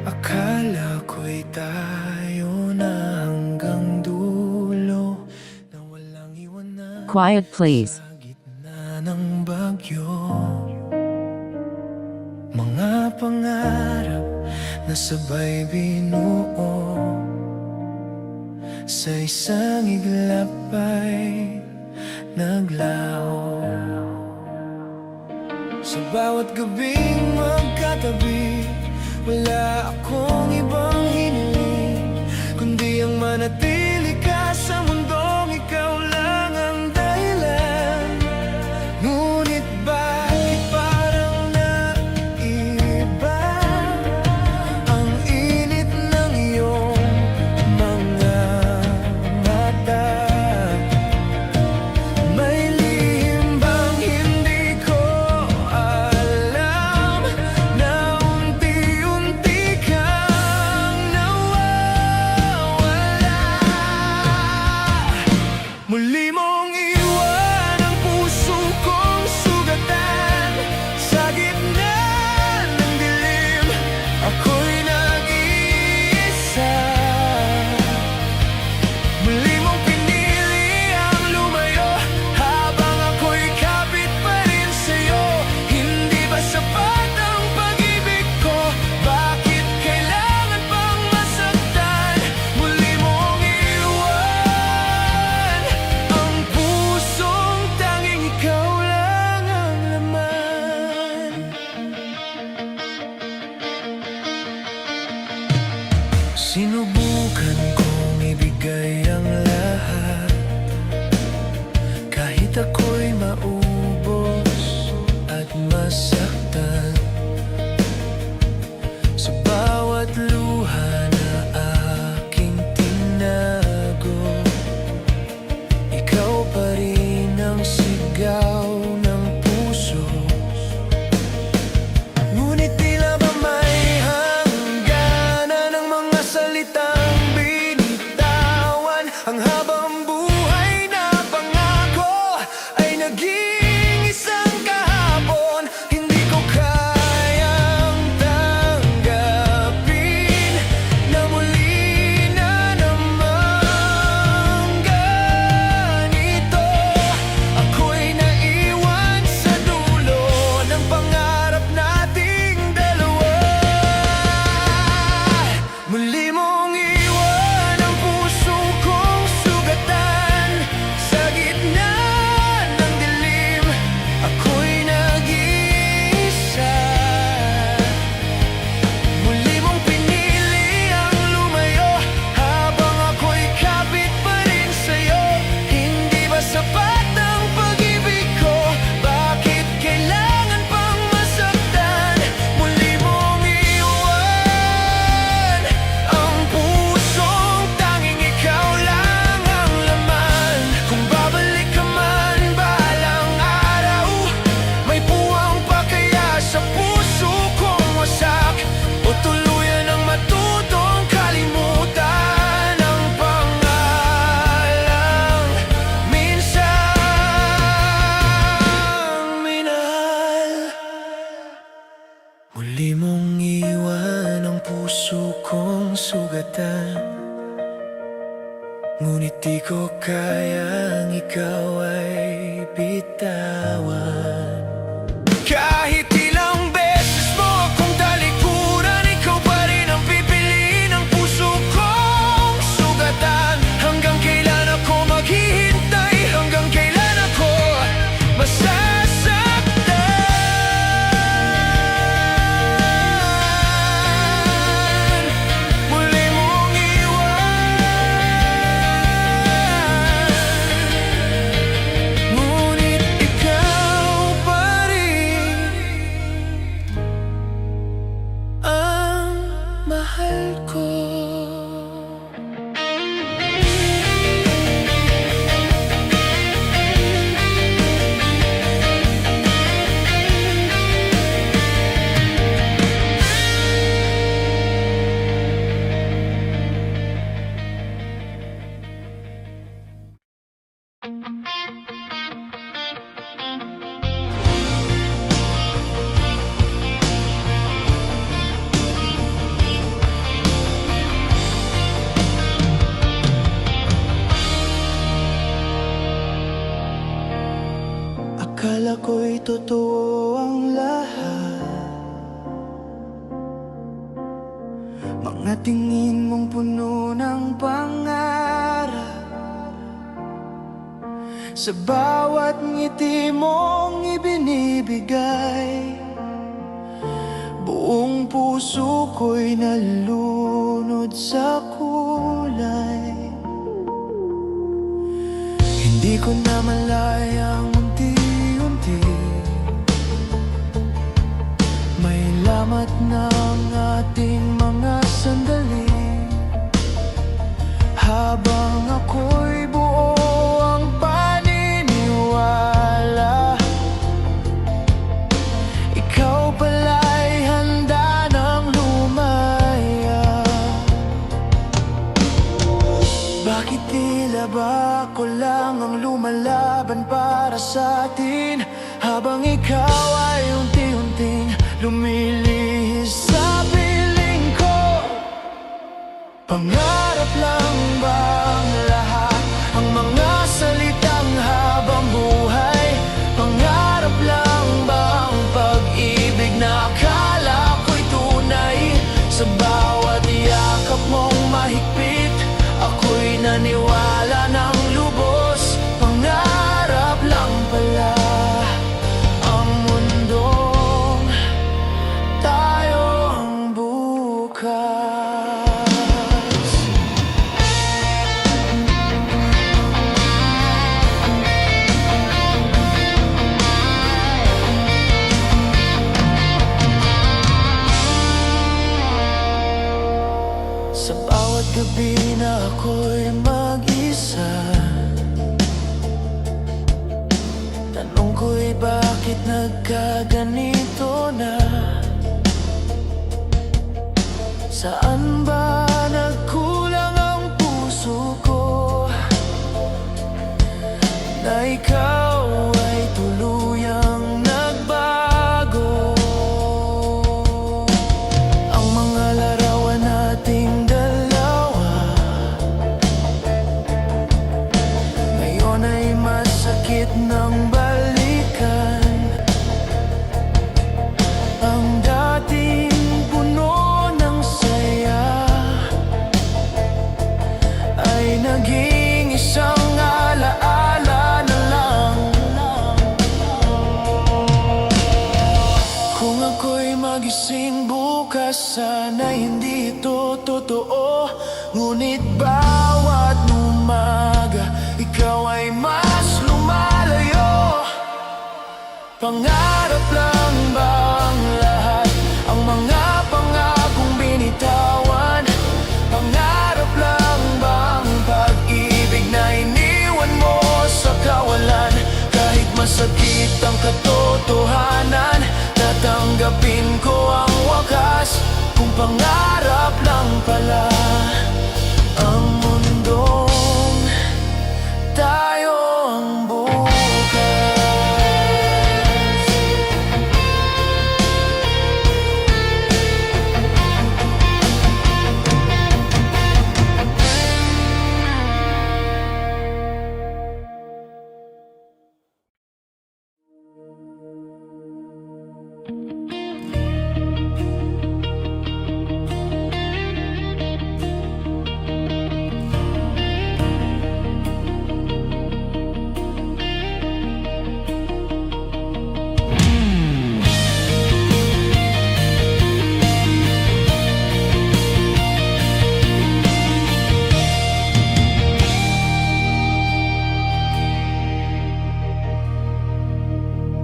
Akala ko'y tayo na hanggang dulo, na walang iwanan. Quiet, please. Sa gitna ng bagyo, mga pangarap na sabay binuo, sa isang iglap ay naglaho. Sa bawat gabing magkatabi, wala akong ibang hiniling, kundi ang manatili ka sa mundong ikaw lang ang dahilan. Ngunit bakit parang naiba ang init ng iyong mga mata? May lihim bang hindi ko alam, na unti-unti kang nawawala? Muli mong iwan ang puso kong sugatan, sa gitna ng dilim ako'y nag-iisa. Muli mong pinili ang lumayo, habang ako'y kapit pa rin sa'yo. Hindi ba sapat ang pag-ibig ko? Bakit kailangan pang masaktan? Muli mong iwan ang pusong tanging ikaw lang ang laman. Sinubukan kong ibigay ang lahat, kahit ako'y maubos at masaktan. Sa bawat luha na aking tinago, ikaw pa rin ang sigaw ng puso. Ngunit tila ba may hangganan ng mga salitang binitawan? Ang habang buhay na pangako ay naging isang kahapon. Hindi ko kayang tanggapin na muli na namang ganito. Ako'y naiwan sa dulo ng pangarap nating dalawa. Muli mong iwan ang puso kong sugatan, sa gitna ng dilim ako'y nag-iisa. Muli mong pinili ang lumayo, habang ako'y kapit pa rin sa'yo. Hindi ba sapat ang pag-ibig ko? Bakit kailangan pang masaktan? Muli mong iwan ang pusong tanging ikaw lang ang laman. Kung babalik ka man balang araw, may puwang pa kaya sa puso kong wasak, o tuluyan ang matutong kalimutan ang pangalang minsang minahal? Muli mong iwan ang puso kong sugatan, ngunit di ko kayang ikaw ay bitawan. Kahit ilang beses mo akong talikuran, ikaw pa rin ang pipiliin ng puso kong sugatan. Hanggang kailan ako maghihintay? Hanggang kailan ako masasaktan? Muli mong iwan, ngunit ikaw pa rin ang mahal ko. Akala ko'y totoo ang lahat, mga tingin mong puno ng pangarap. Sa bawat ngiti mong ibinibigay, buong puso ko'y nalunod sa kulay. Hindi ko na malayang unti-unti may lamat na ang ating mga sandali. Habang ako'y buo ang paniniwala, ikaw pala'y handa ng lumaya. Bakit tila ba ako lang ang lumalaban para sa atin, habang ikaw ay unti-unting lumilihis sa piling ko? Pangarap lang ba ang lahat, ang mga salitang habang buhay? Pangarap lang ba ang pag-ibig na akala ko'y tunay? Sa bawat yakap mong mahigpit, ako'y naniwala ng lubos. Pangarap lang pala ang mundong tayo ang bukas. Sa bawat gabi na ako'y mag-isa, tanong ko'y bakit nagkaganito na? Saan ba nagkulang ang puso ko, na ikaw ay tuluyang nagbago? Ang mga larawan nating dalawa ngayon ay masakit ng balikan. Ang dating puno ng saya ay naging isang alaala na lang. Kung ako'y magising bukas, sana hindi ito totoo. Ngunit bawat umaga, ikaw ay mas lumalayo. Pangarap lang ba ang lahat, ang mga pangakong binitawan? Pangarap lang ba ang pag-ibig na iniwan mo sa kawalan? Kahit masakit ang katotohanan, tatanggapin ko ang wakas. Kung pangarap lang pala ang mundong tayo ang bukas.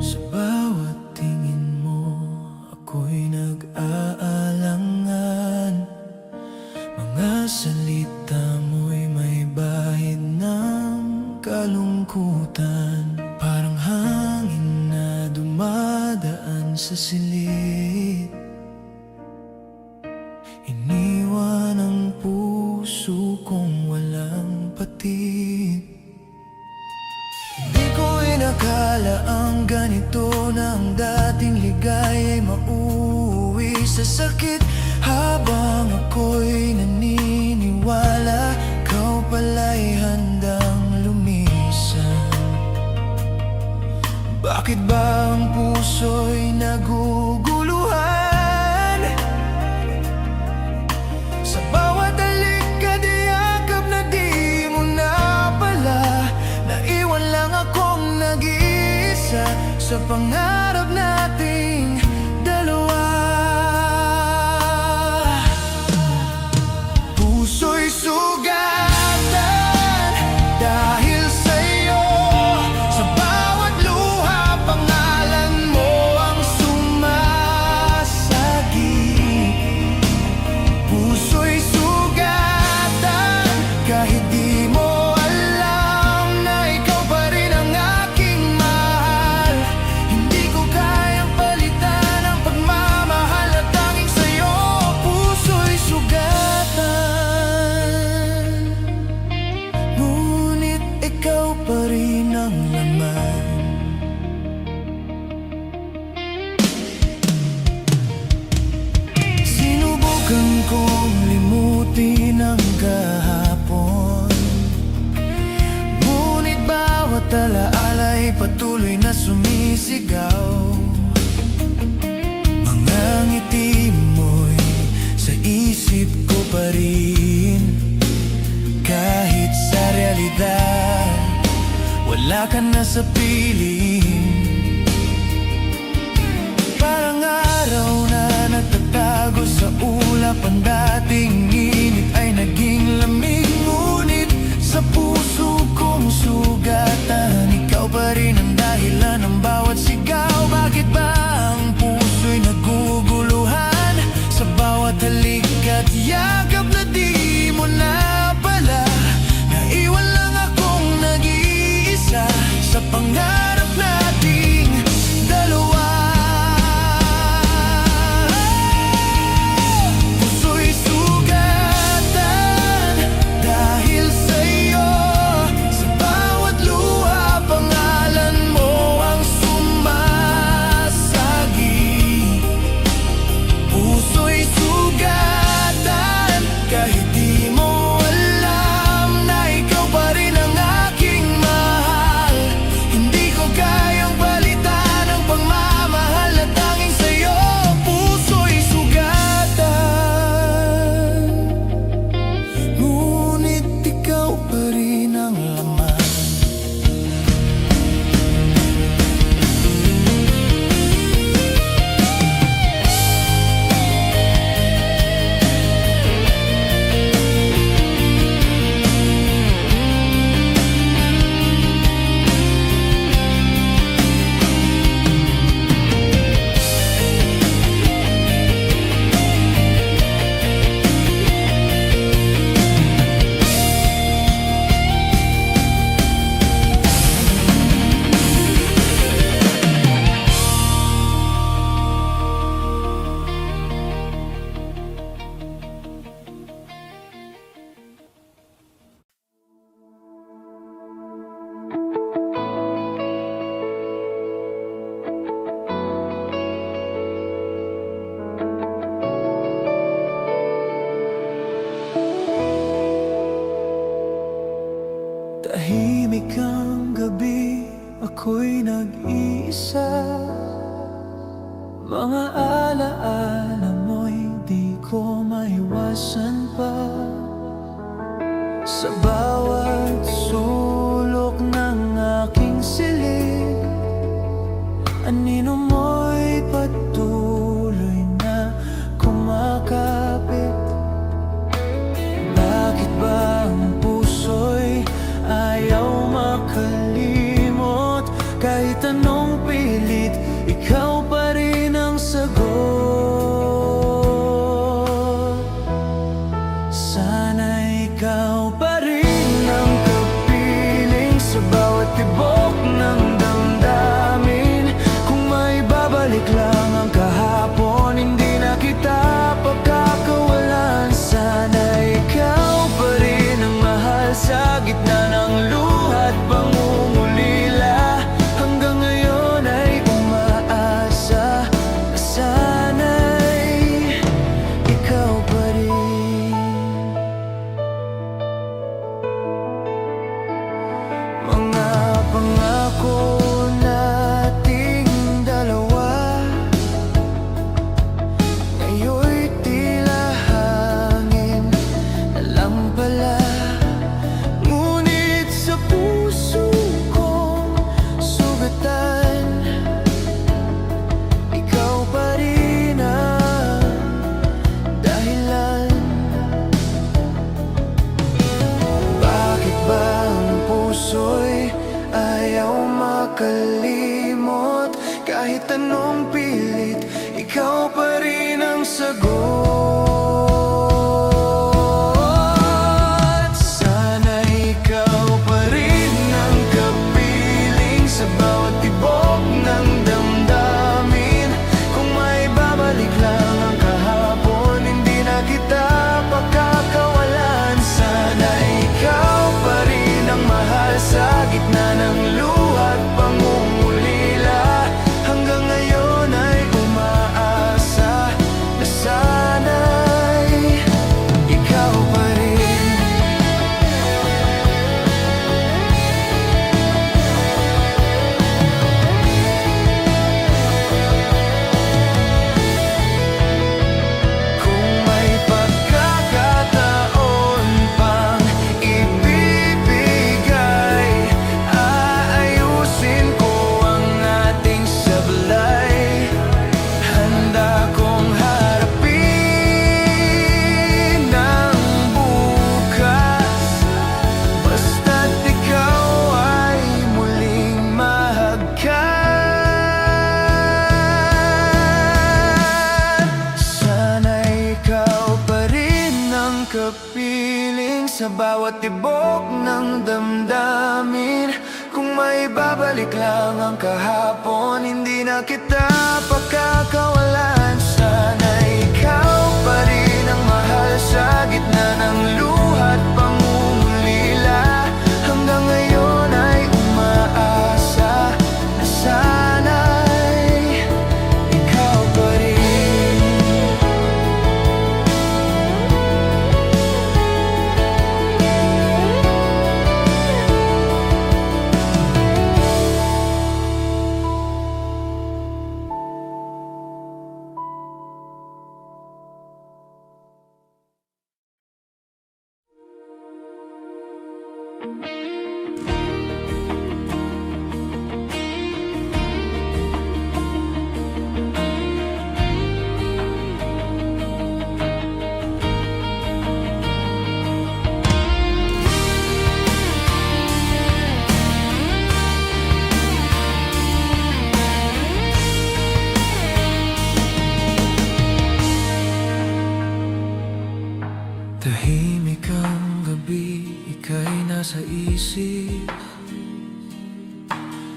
Sa bawat tingin mo, ako'y nag-aalangan. Mga salita mo'y may bahid ng kalungkutan, parang hangin na dumadaan sa silid. Iniwan ang puso kong walang patid. Di ko inakala ang ganito na ang dating ligay ay mauwi sa sakit. Habang ako'y naniniwala, ikaw pala'y handang lumisan. Bakit ba ang puso'y naguguluhan? Sa bawat halik at yakap na di mo na pala, naiwan lang akong nag-iisa sa pangarap nating dalawa. Puso'y sugatan dahil sa'yo, sa bawat luha pangalan mo ang sumasagi. Puso'y sugatan kahit di mo alam na ikaw pa rin ang aking mahal. Hindi ko kayang palitan ang pagmamahal na tanging sa'yo. Puso'y sugatan, ngunit ikaw pa rin ang laman. Sinubukan kong limutin ang kahapon, ngunit bawat alaala'y patuloy na sumisigaw. Mga ngiti mo'y sa isip ko pa rin, kahit sa realidad wala ka na sa piling. Parang araw na nagtatago sa ulap, ang dating init ay naging lamig. Ngunit sa puso kong sugatan, ikaw pa rin ang dahilan ng bawat sigaw. Bakit ba ang puso'y naguguluhan? Sa bawat halik at yakap na di mo na pala, naiwan lang akong nag-iisa sa pangarap nating dalawa. Puso'y sugatan dahil sa'yo, sa bawat luha pangalan mo ang sumasagi. Puso'y sugatan kahit di mo alam na ikaw pa rin ang aking mahal. Hindi ko kayang palitan ang pagmamahal na tanging sa'yo. Puso'y sugatan, ngunit ikaw pa rin ang laman. Tahimik ang gabi, ako'y nag-iisa. Mga alaala mo'y di ko maiwasan pa. Sa bawat sulok ng aking silid, anino mo'y patuloy na kumakapit. Bakit ba ang puso'y ayaw makalimot? Kahit anong pilit, ikaw pa rin ang sagot. tanong pilit, ikaw pa rin ang sagot. Sana ikaw pa rin ang kapiling sa bawat tibok ng damdamin. Kung may babalik lang ang kahapon, hindi na kita pagkakawalan. Sana ikaw pa rin ang mahal sa gitna ng luha at pangungulila. Hanggang ngayon ay umaasa na sana'y ikaw pa rin. Kung may pagkakataon pang ibibigay, aayusin ko ang ating sablay. Handa kong harapin ang bukas, basta't ikaw ay muling mahagkan. Sana ikaw pa rin ang kapiling sa bawat tibok ng damdamin. Kung may babalik lang ang kahapon, hindi na kita pagkakawalan. Sana ikaw pa rin ang mahal sa gitna ng luha at pangungulila. Hanggang ngayon ay umaasa na sana'y ikaw pa rin. Tahimik ang gabi, ika'y nasa isip.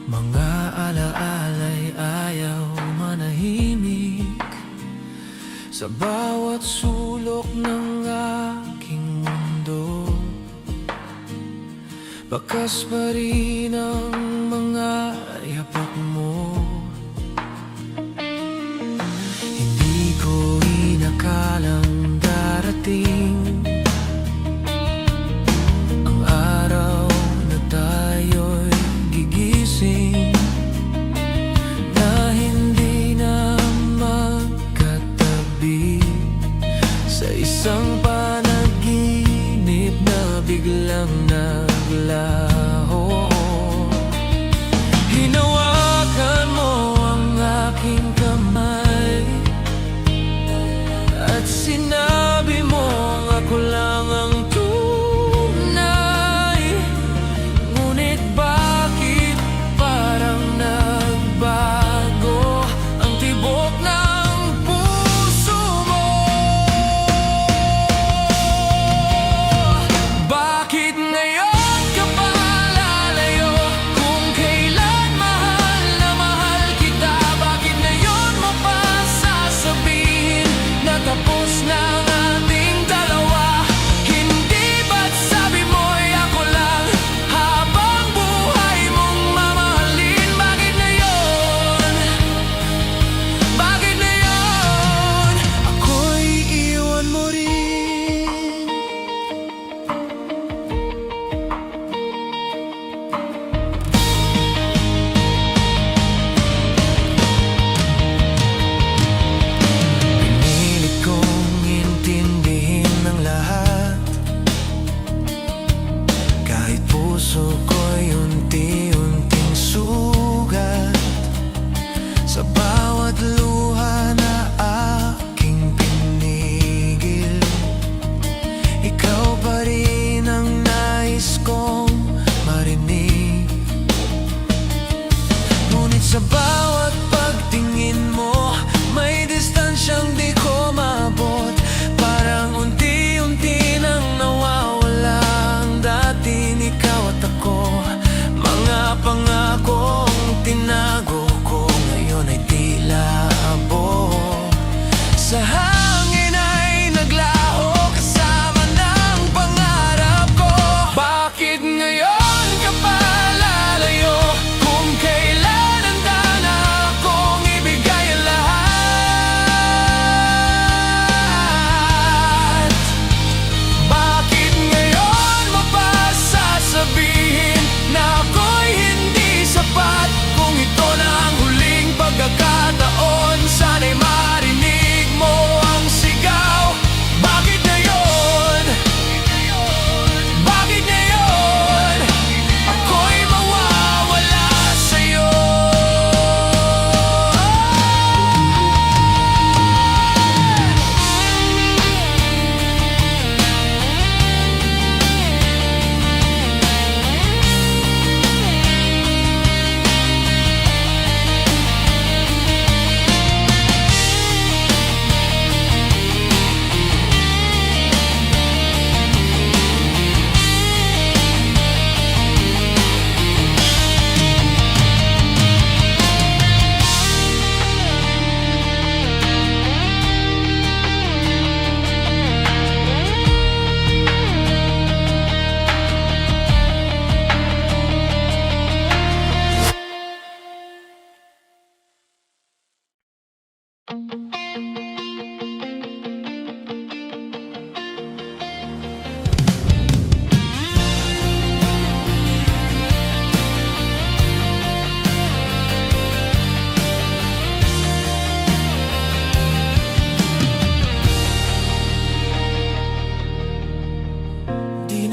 Mga alaala'y ayaw manahimik. Sa bawat sulok ng aking mundo, bakas pa rin ang mga yapak mo. Hindi ko inakalang darating ang araw na tayo'y gigising, na hindi na magkatabi sa isang panaginip na biglang naglaho. Hinawakan mo ang aking kamay at sinabi mo ako lang ang tunay. Ngunit bakit parang nagbago ang tibok ng puso mo? Bakit ngayon ka pa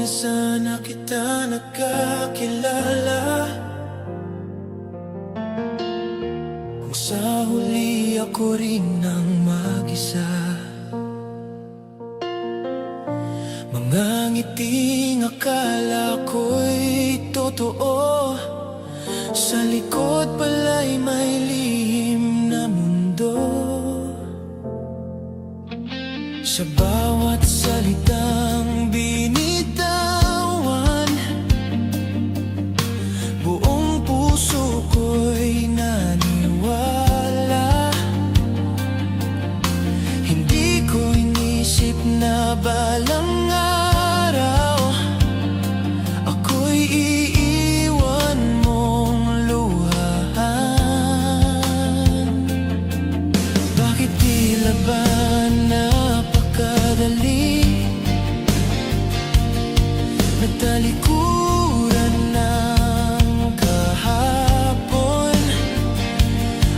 na sana kita nakakilala. Kung sa huli ako rin ang mag-isa. Mga ngiting akala ko'y totoo, sa likod pala'y may lihim na mundo. Sa bawat salitang binitawan, buong puso ko'y naniwala. Hindi ko inisip na balang araw ako'y iiwan mong luhaan. Bakit tila ba talikuran ng kahapon,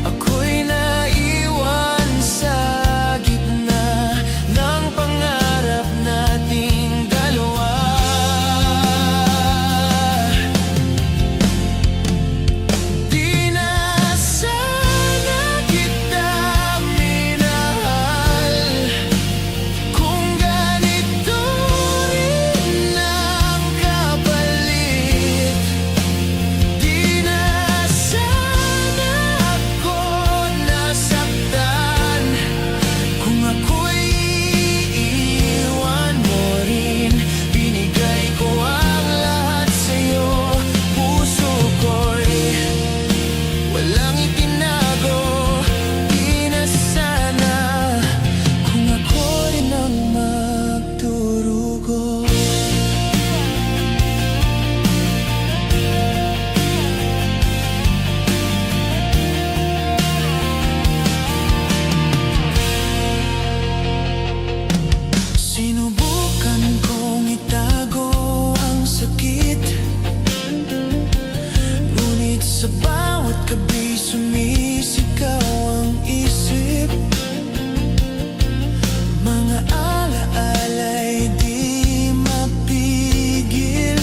ako'y naiwan sa gitna ng pangarap nating dalawa. Di na sana kita minahal kung ganito rin ang kapalit. Di na sana ako nasaktan kung ako'y iiwan mo rin. Binigay ko ang lahat sa'yo, puso ko'y walang itinago. Di na sana kung ako rin ang magdurugo. Sinubukan kong itago ang sakit, ngunit sa bawat gabi sumisigaw ang isip. Mga alaala'y di mapigil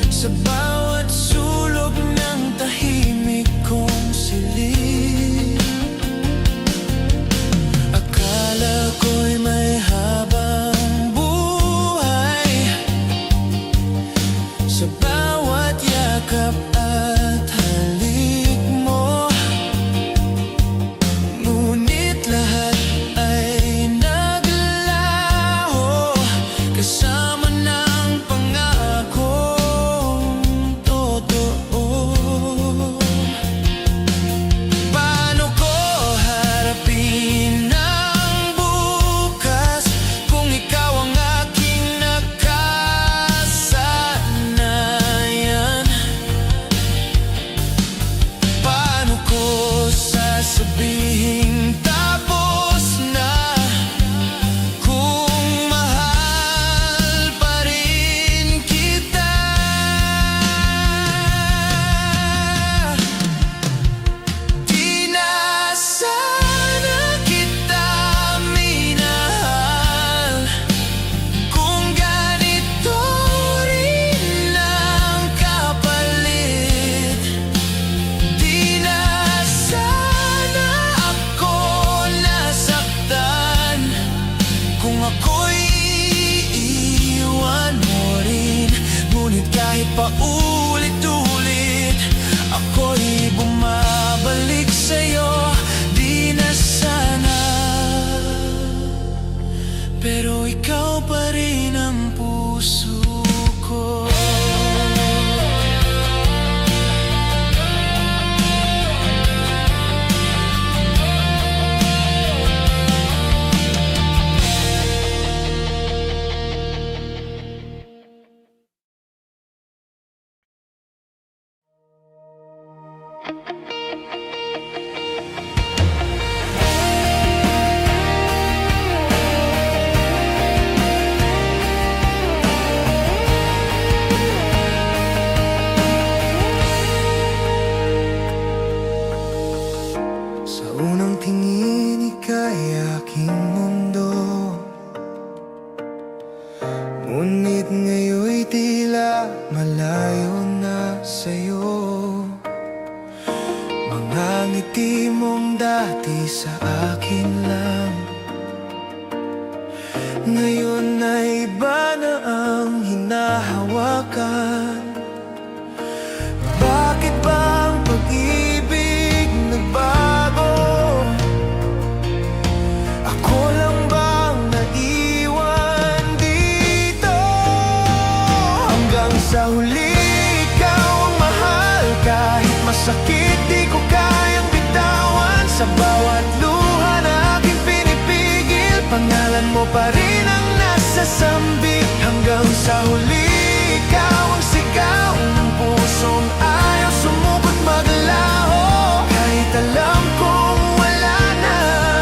sa bawat sulok ng tahimik kong silid. Akala ko'y may habang buhay sa bawat yakap at halik mo, ngunit lahat ay naglaho kasama ng pangakong totoo. Paano ko harapin ang bukas kung ikaw ang aking nakasanayan? Paano ko sasabihin tapos na kung mahal pa rin kita? Di na sana kita minahal kung ganito rin ang kapalit. Di na sana ako nasaktan kung ako'y iiwan mo rin. Ngunit kahit pa ulit-ulit ako'y bumabalik sa'yo. Di na sana, pero ikaw pa rin ang puso ko. Ngayon ay iba na ang hinahawakan. Bakit ba ang pag-ibig nagbago? Ako lang bang naiwan dito? Hanggang sa huli ikaw ang mahal. Kahit masakit di ko kayang bitawan. Sa bawat luha na aking pinipigil, pangalan mo pa rin ang nasa sambit. Hanggang sa huli ikaw ang sigaw ng pusong ayaw sumubot maglaho. Kahit alam kong wala na,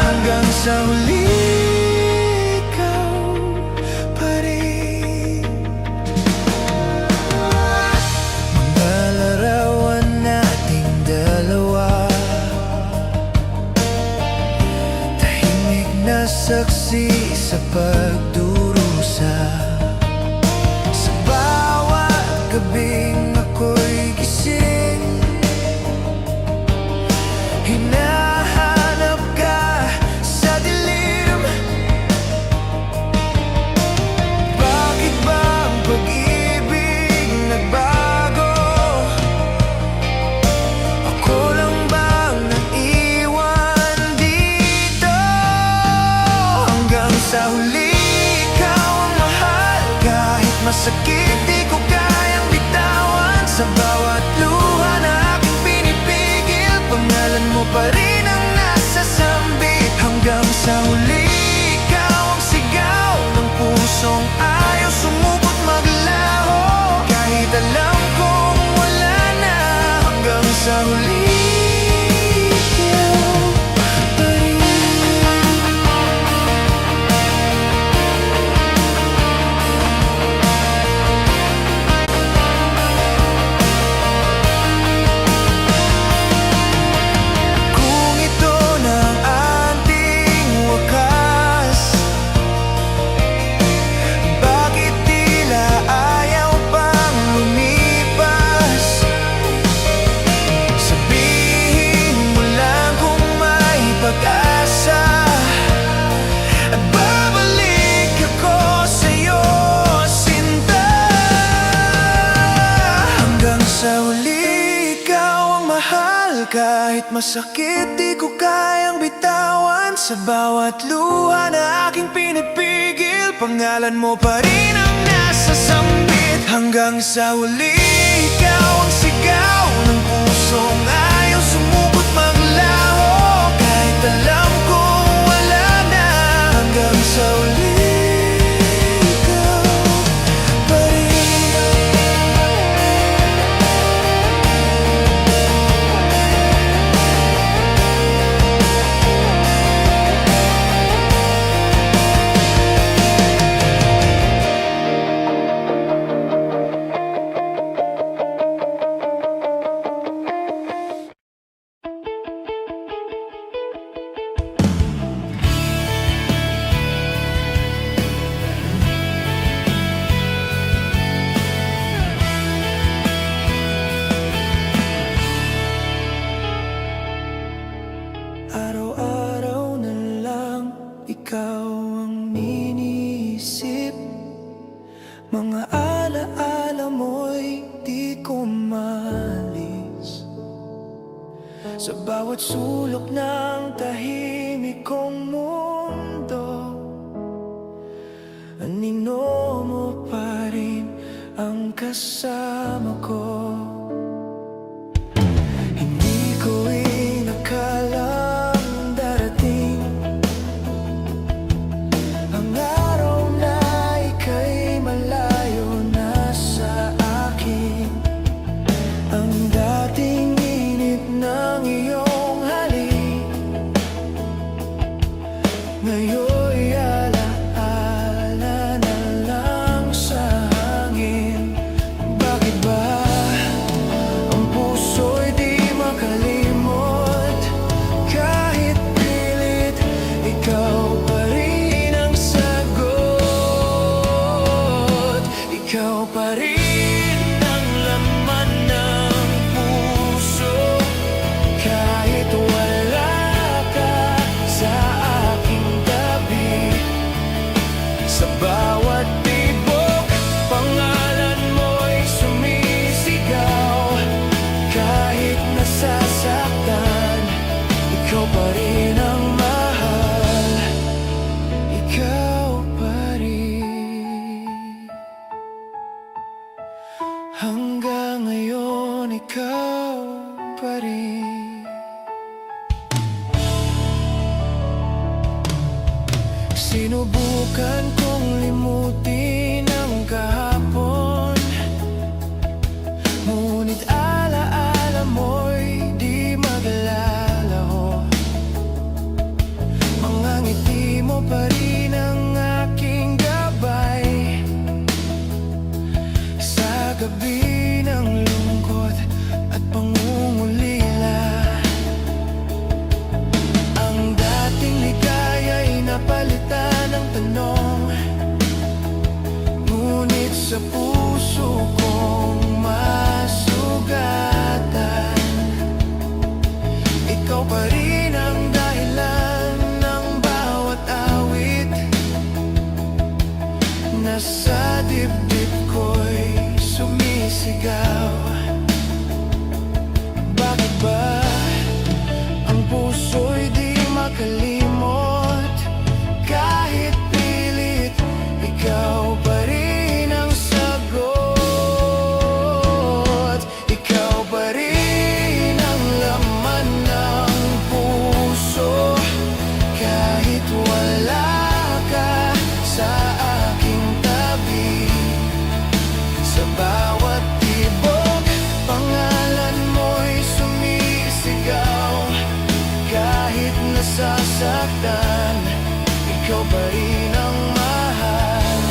hanggang sa huli ikaw pa rin. Mga larawan nating dalawa, tahimik na saksi sa pagdurusa. Sa bawat gabing ako'y gising, hinahanap ka sa dilim. Bakit ba ang pag-ibig nagbago? Ako lang bang naiwan dito? Hanggang sa huli ikaw ang mahal. Kahit masakit di ko kayang bitawan. Sa bawat luha na aking pinipigil, pangalan mo pa rin ang nasa sambit. Hanggang sa huli ikaw ang sigaw ng pusong ayaw sumubot maglaho. Kahit alam kong wala na, hanggang sa huli ikaw pa rin. Kung ito na ang ating wakas, bakit tila ayaw pang lumipas? Sabihin mo lang kung may pag-asa, at babalik ako sa'yo, sinta. Hanggang sa huli ikaw ang mahal. Kahit masakit di ko kayang bitawan. Sa bawat luha na aking pinipigil, pangalan mo pa rin ang nasa sambit. Hanggang sa huli ikaw ang sigaw ng pusong ayaw sumubot maglaho. Kahit alam kong wala na, hanggang sa huli ikaw pa rin. Araw-araw na lang ikaw ang iniisip. Mga alaala mo'y di ko malis. Sa bawat sulok ng tahimik kong mundo, anino mo pa rin ang kasama ko. Hindi ko inakalang darating ang araw na ika'y malayo na sa akin. Ang dating init ng iyong halik, ngayon'y alaala na lang sa hangin. Bakit ba Sa bawat tibok, pangalan mo'y sumisigaw. Kahit nasasaktan, ikaw pa rin ang mahal. Ikaw pa rin. Hanggang ngayon, ikaw pa rin. Sinubukan kong limutin ang kahapon, ngunit alaala mo'y di maglalaho. Mga ngiti mo pa rin ang aking gabay sa gabi ng lungkot at pangungulila. Ang dating ligaya'y napalitan ng tanong, ngunit sa puso kong masugatan, ikaw pa rin ang dahilan ng bawat awit. Nasa dibdib ko'y sumisigaw. Bakit ba ang puso'y di makalimot? Kahit pilit, ikaw pa rin ang sagot. Ikaw pa rin ang laman ng puso. Kahit wala ka sa aking tabi, sa bawat tibok, pangalan mo'y sumisigaw. Kahit nasasaktan, ikaw pa rin ang mahal.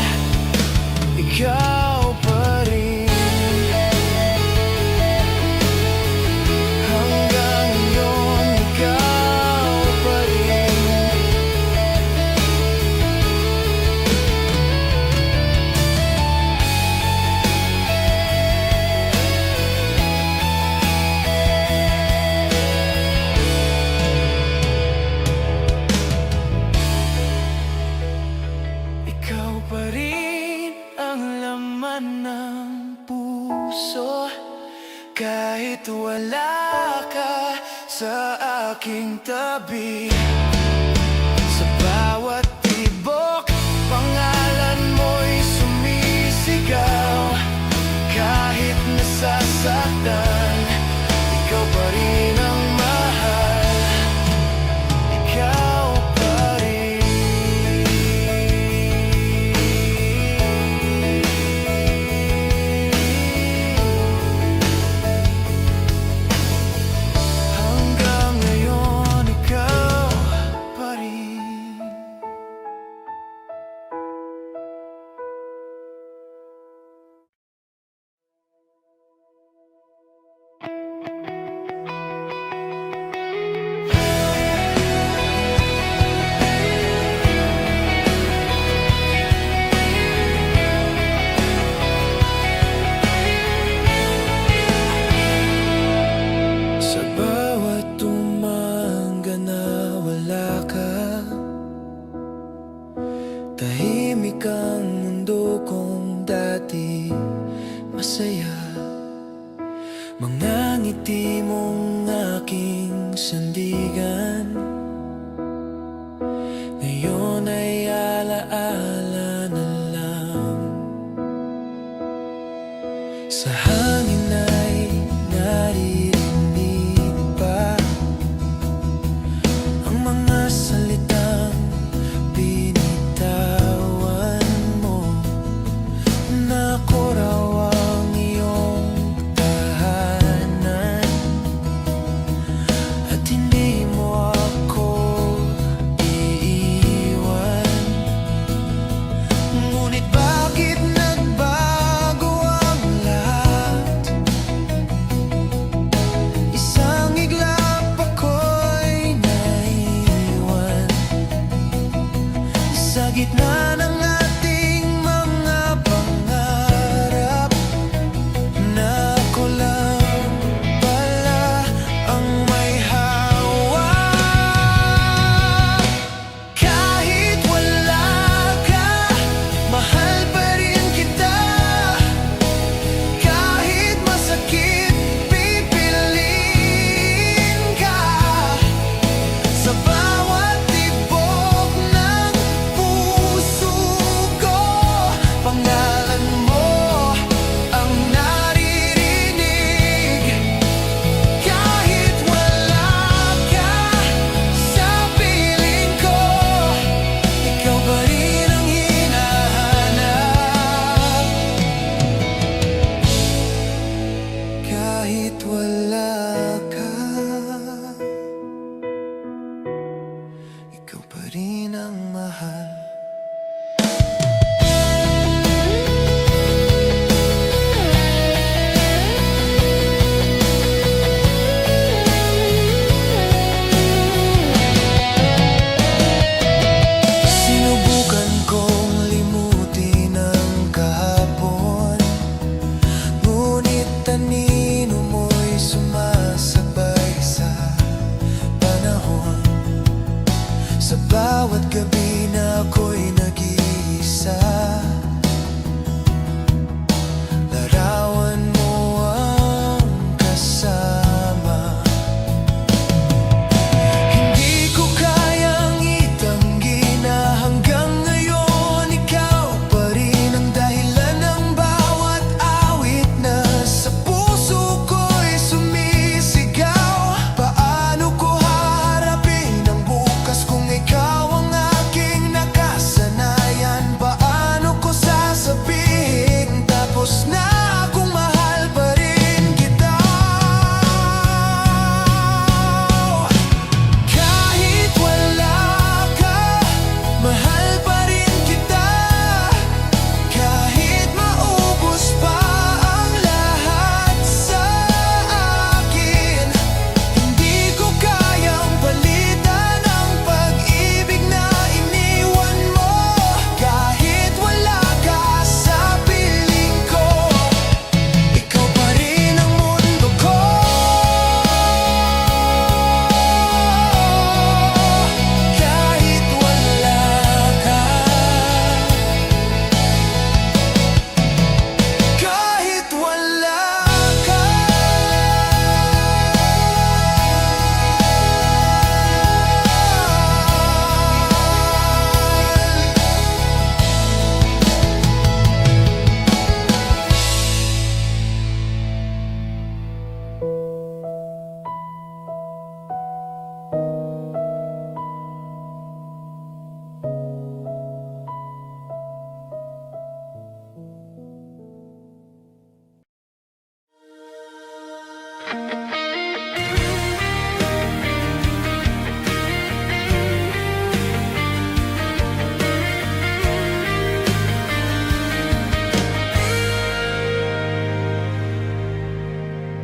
Ikaw pa rin. Hanggang ngayon, ikaw pa rin. Ikaw pa rin ang laman ng puso. Kahit wala ka sa aking tabi, sa bawat tibok, pangalan mo'y sumisigaw. Kahit nasasaktan, ikaw pa rin ang mahal. Ikaw pa rin. Hanggang ngayon, ikaw pa rin. Sa bawat umaga na wala ka, tahimik ang mundo kong dati masaya. Mga ngiti mong aking sandigan, ngayon ay alaala na lang. Sa hangin ay naririnig pa ang mga salitang binitawan mo, na ako raw ang iyong tahanan, at hindi mo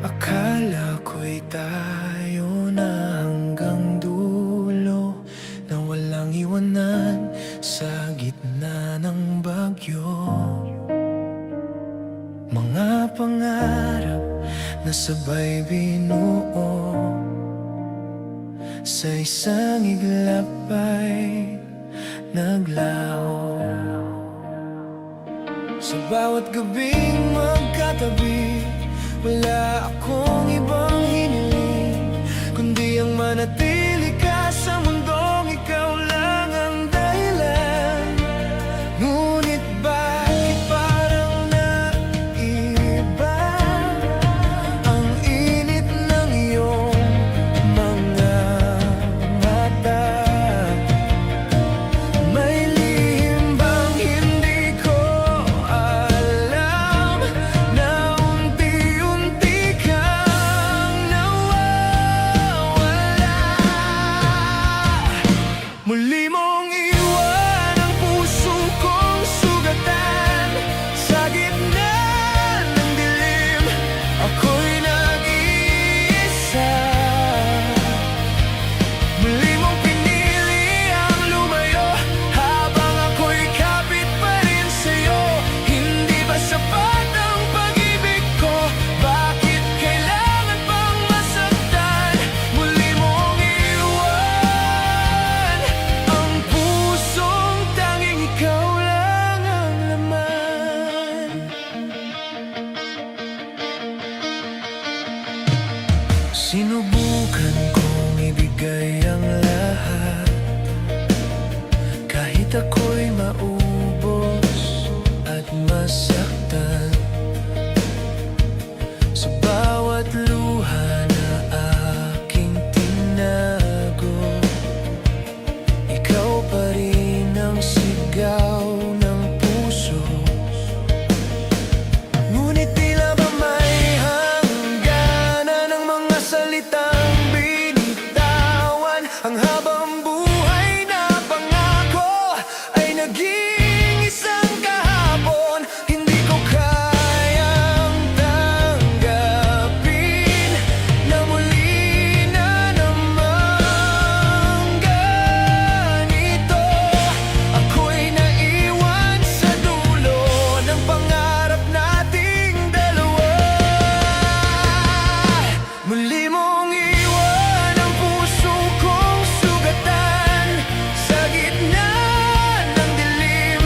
Akala ko'y tayo na hanggang dulo, na walang iwanan sa gitna ng bagyo. Mga pangarap na sabay binuo, sa isang iglap ay naglaho. Sa bawat gabing magkatabi, wala akong ibang hiniling, kundi ang manatili ka sa mundong ikaw lang ang dahilan. Ngunit bakit parang naiba ang init ng iyong mga mata? May lihim bang hindi ko alam, na unti-unti kang nawawala? Muli mong iwan ang puso kong sugatan, sa gitna ng dilim ako'y nag-iisa. Muli mong pinili ang lumayo, habang ako'y kapit pa rin sa'yo. Hindi ba sapat ang pag-ibig ko? Bakit kailangan pang masaktan? Muli mong iwan ang pusong tanging ikaw lang ang laman. Sinubukan kong ibigay ang lahat, kahit ako'y maubos at masaktan. Sa bawat luha na aking tinago, ikaw pa rin ang sigaw ng puso. Ngunit tila ba may hangganan ng mga salitang binitawan? Ang habang buhay na pangako ay naging isang kahapon. Hindi ko kayang tanggapin na muli na namang ganito. Ako'y naiwan sa dulo ng pangarap nating dalawa. Muli mong iwan ang puso kong sugatan, sa gitna ng dilim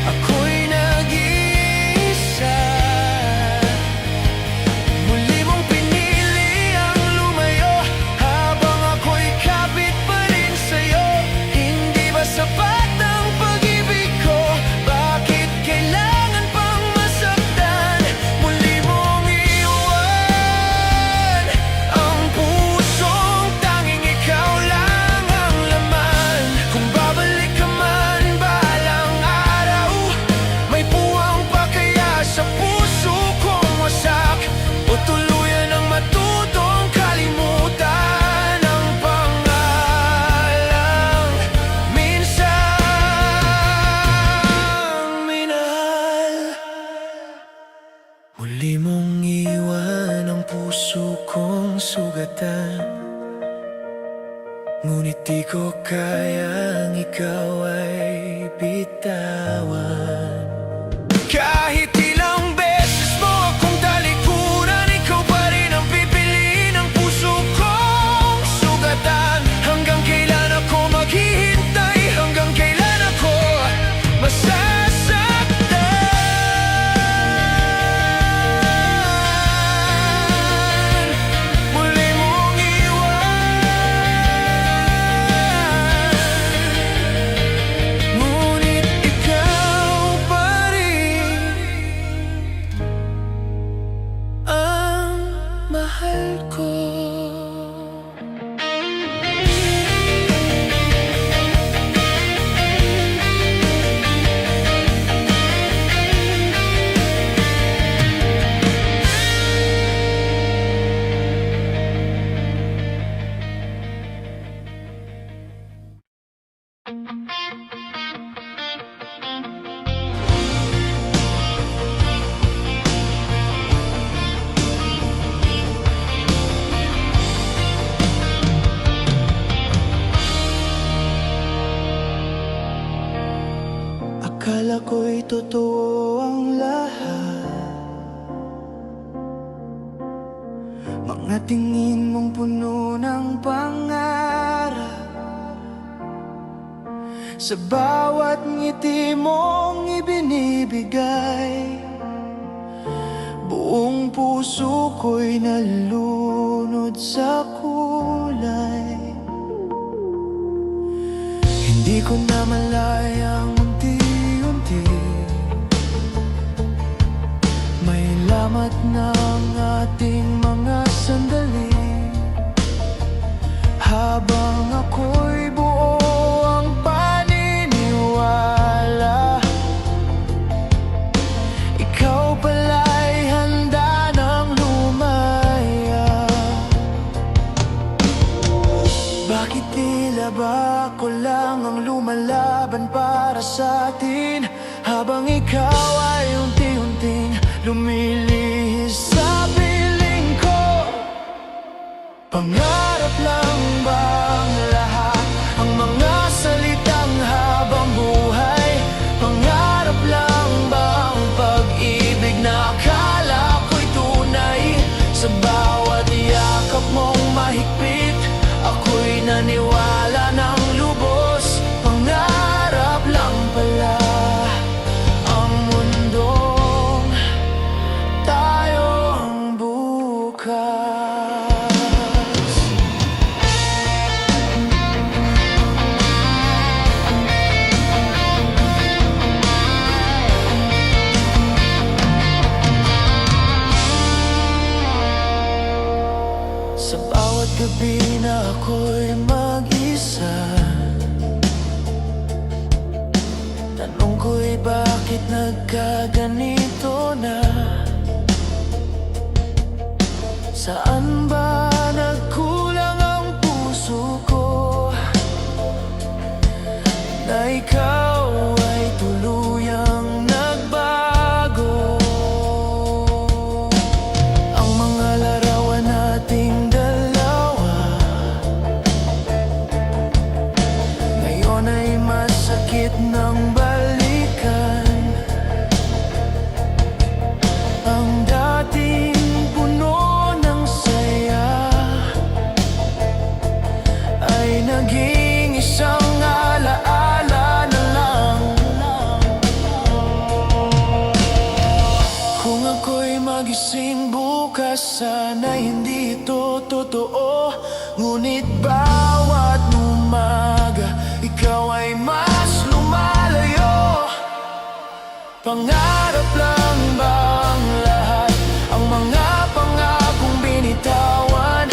ako'y nag-iisa. Muli mong pinili ang lumayo, habang ako'y kapit pa rin sa'yo. Hindi ba sapat ang pag-ibig ko? Bakit kailangan pang masaktan? Muli mong iwan ang pusong tanging ikaw lang ang laman. Kung babalik ka man balang araw, may puwang pa kaya sa puso kong wasak, o tuluyan ang matutong kalimutan ang pangalang minsang minahal? Muli mong iwan ang puso kong sugatan, ngunit di ko kayang ikaw ay bitawan. Kahit ilang beses mo akong talikuran, ikaw pa rin ang pipiliin ng puso kong sugatan. Hanggang kailan ako maghihintay? Hanggang kailan ako masasaktan? Muli mong iwan, ngunit ikaw hindi totoo ang lahat. Mga tingin mong puno ng pangarap, sa bawat ngiti mong ibinibigay, buong puso ko'y nalunod sa kulay. Hindi ko na malayang unti-unti may lamat ng ating mga sandali. Habang ako'y buo ang paniniwala, ikaw pala'y handa ng lumaya. Bakit tila ba ako lang ang lumalaban para sa atin, habang ikaw ay unti-unting lumilihis sa piling ko? Pangarap lang bang lahat ang mga salitang habang buhay? Pangarap lang bang pag-ibig na akala ko'y tunay? Sa bawat yakap mong mahigpit, ako'y naniwala ng lubos. Pangarap lang pala ang mundong tayo ang bukas. Sa bawat gabi na ako'y mag-isa, tanong ko'y bakit nagkaganito na? Saan ba nagkulang ang puso ko, na ikaw ay tuluyang nagbago? Ang mga larawan nating dalawa ngayon ay masakit ng balikan. Ang dating puno ng saya ay naging isang alaala na lang. Kung ako'y magising bukas, sana hindi ito totoo. Ngunit bawat umaga, ikaw ay mas lumalayo. Pangarap lang bang lahat ang mga pangakong binitawan?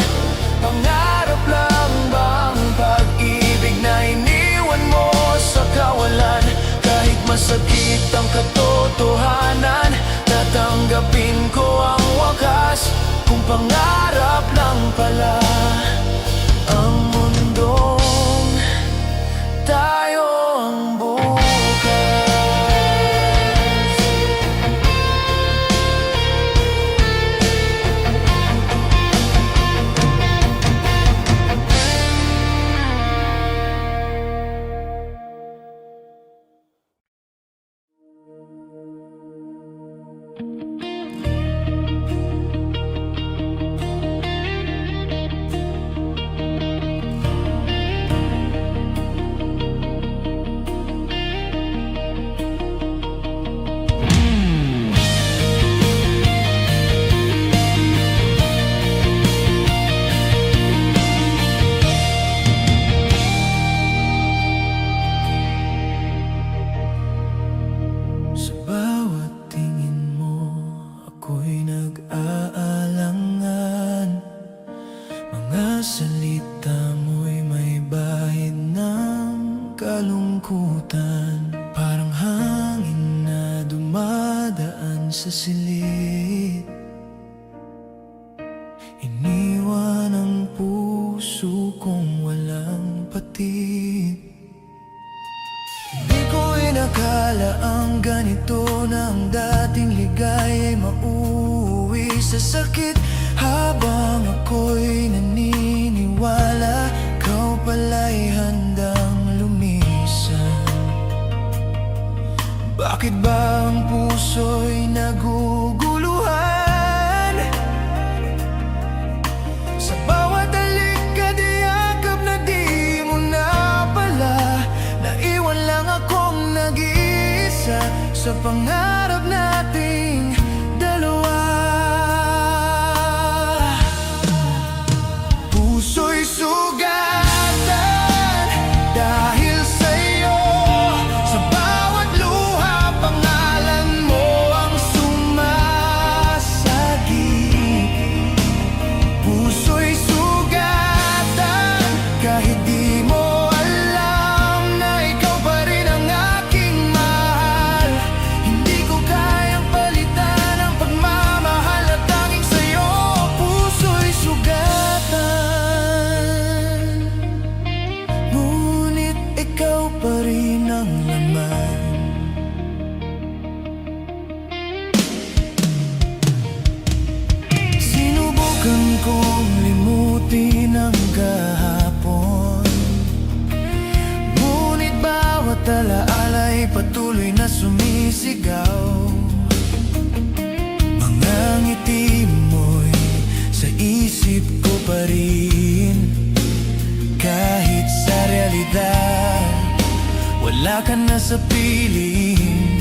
Pangarap lang bang pag-ibig na iniwan mo sa kawalan? Kahit masakit ang katotohanan, tatanggapin ko ang wakas. Kung pangarap lang pala ang mundong tayo ang bukas. Sa bawat tingin mo, ako'y nag-aalangan. Mga salita mo'y may bahid ng kalungkutan, parang hangin na dumadaan sa silid. Iniwan ang puso kong walang patid. Di ko inakala ang ganito na ang dating ligay ay mauwi sa sakit. Habang ako'y naniniwala, ikaw pala'y handang lumisan. Bakit ba ang puso'y naguguluhan? Sa bawat halik at yakap na di mo na pala, naiwan lang akong nag-iisa sa pangarap nating dalawa. Puso'y sugatan dahil sa'yo, sa bawat luha pangalan mo ang sumasagip. Puso'y sugatan kahit di mo alam na ikaw pa rin ang aking mahal. Hindi ko kayang palitan ang pagmamahal na tanging sa'yo. Puso'y sugatan, ngunit ikaw pa rin ang laman. Sinubukan kong limutin ang kahapon, ngunit bawat alaala'y patuloy na sumisigaw. Mga ngiti mo'y sa isip ko pa rin, kahit sa realidad wala ka na sa piling.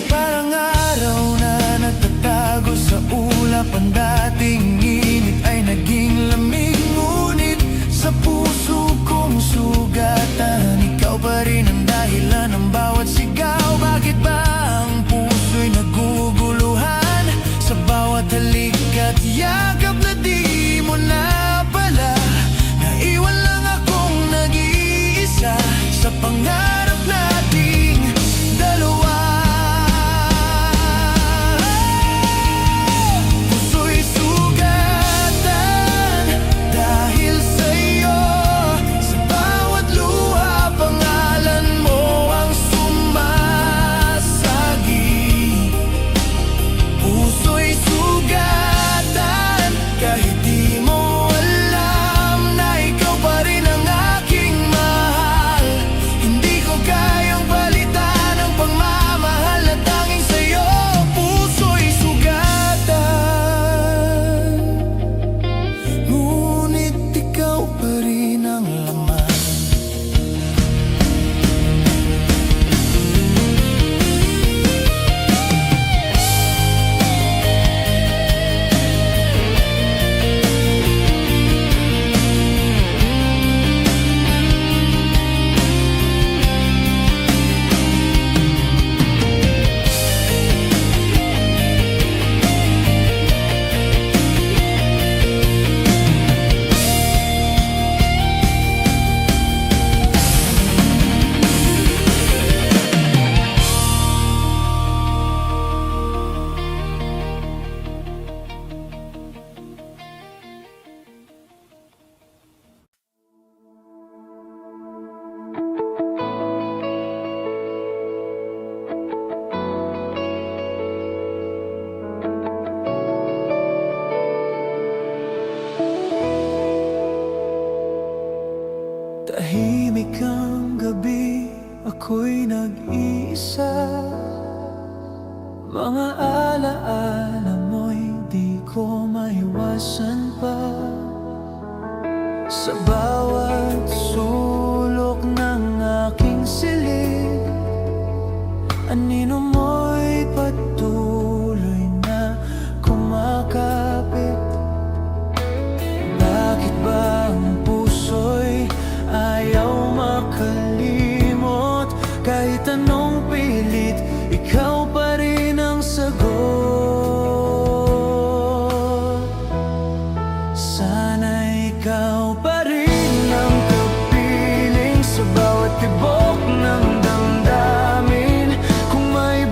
Parang araw na nagtatago sa ulap, ang dating init ay naging lamig. Ngunit sa puso kong sugatan, ikaw pa rin ang dahilan ng bawat sigaw. Bakit ba ang puso'y naguguluhan? Sa bawat halik at yakap na di mo na pala, naiwan lang akong nag-iisa sa pangarap nating dalawa. Puso'y sugatan dahil sa'yo, sa bawat luha pangalan mo ang sumasagip. Puso'y sugatan kahit di mo alam na ikaw pa rin ang aking mahal. Hindi ko kayang palitan ang pagmamahal na tanging sa'yo. Puso'y sugatan, ngunit ikaw pa rin ang laman. Tahimik ang gabi, ako'y nag-iisa. Mga alaala mo'y di ko maiwasan pa. Sa bawat sulok ng aking silid, anino mo'y patuloy na kumakapit. Bakit ba ang puso'y ayaw makalimot? Kahit anong pilit, ikaw pa rin ang sagot. Sana ikaw pa rin ang kapiling sa bawat tibok ng damdamin. Kung may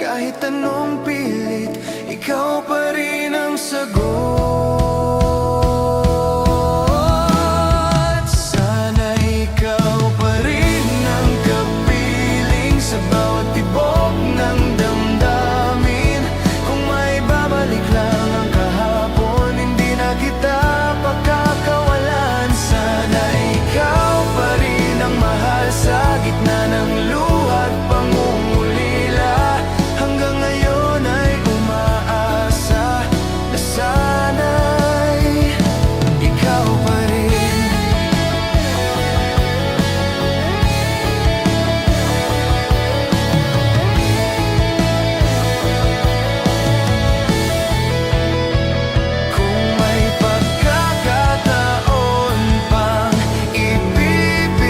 Kahit anong pilit, ikaw pa rin ang sagot. Sana ikaw pa rin ang kapiling sa bawat tibok ng damdamin. Kung may babalik lang ang kahapon, hindi na kita pagkakawalan. Sana ikaw pa rin ang mahal sa gitna ng luha at pangungulila. Hanggang ngayon ay umaasa na sana'y ikaw pa rin. Kung may pagkakataon pang ibibigay,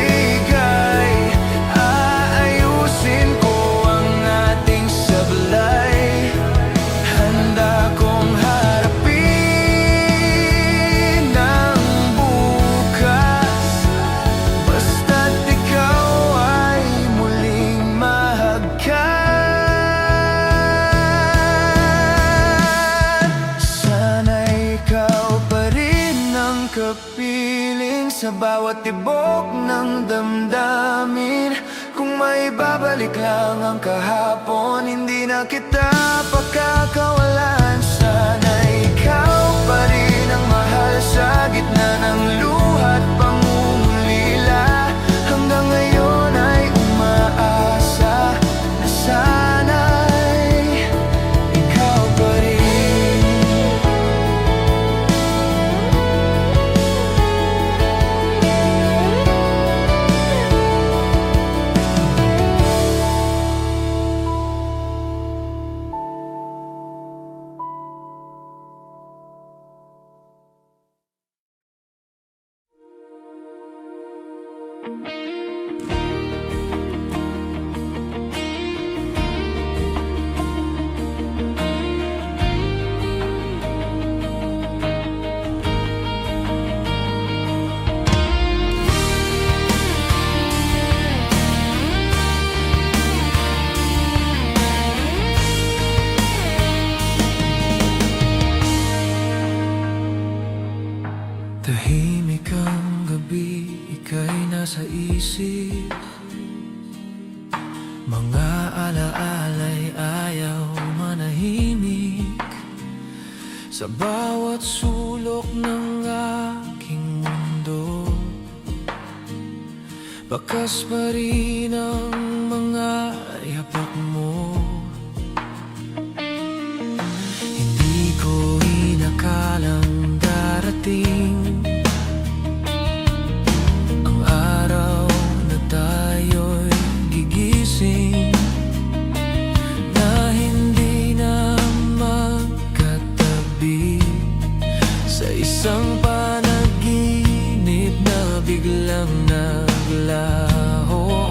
aayusin ko ang ating sablay. Handa kong harapin ang bukas, basta't ikaw ay muling mahagkan. Sana ikaw pa rin ang kapiling sa bawat tibok ng damdamin. Kung may babalik lang ang kahapon, hindi na kita pagkakawalan. Sana ikaw pa rin ang mahal sa gitna ng luha at pangungulila. Hanggang ngayon ay umaasa na sana'y ikaw pa rin. Tahimik ang gabi, ika'y nasa isip. Mga alaala'y ayaw manahimik. Sa bawat sulok ng aking mundo, bakas pa rin ang mga yapak mo. Hindi ko inakalang darating ang araw na tayo'y gigising, na hindi na magkatabi sa isang panaginip na biglang naglaho.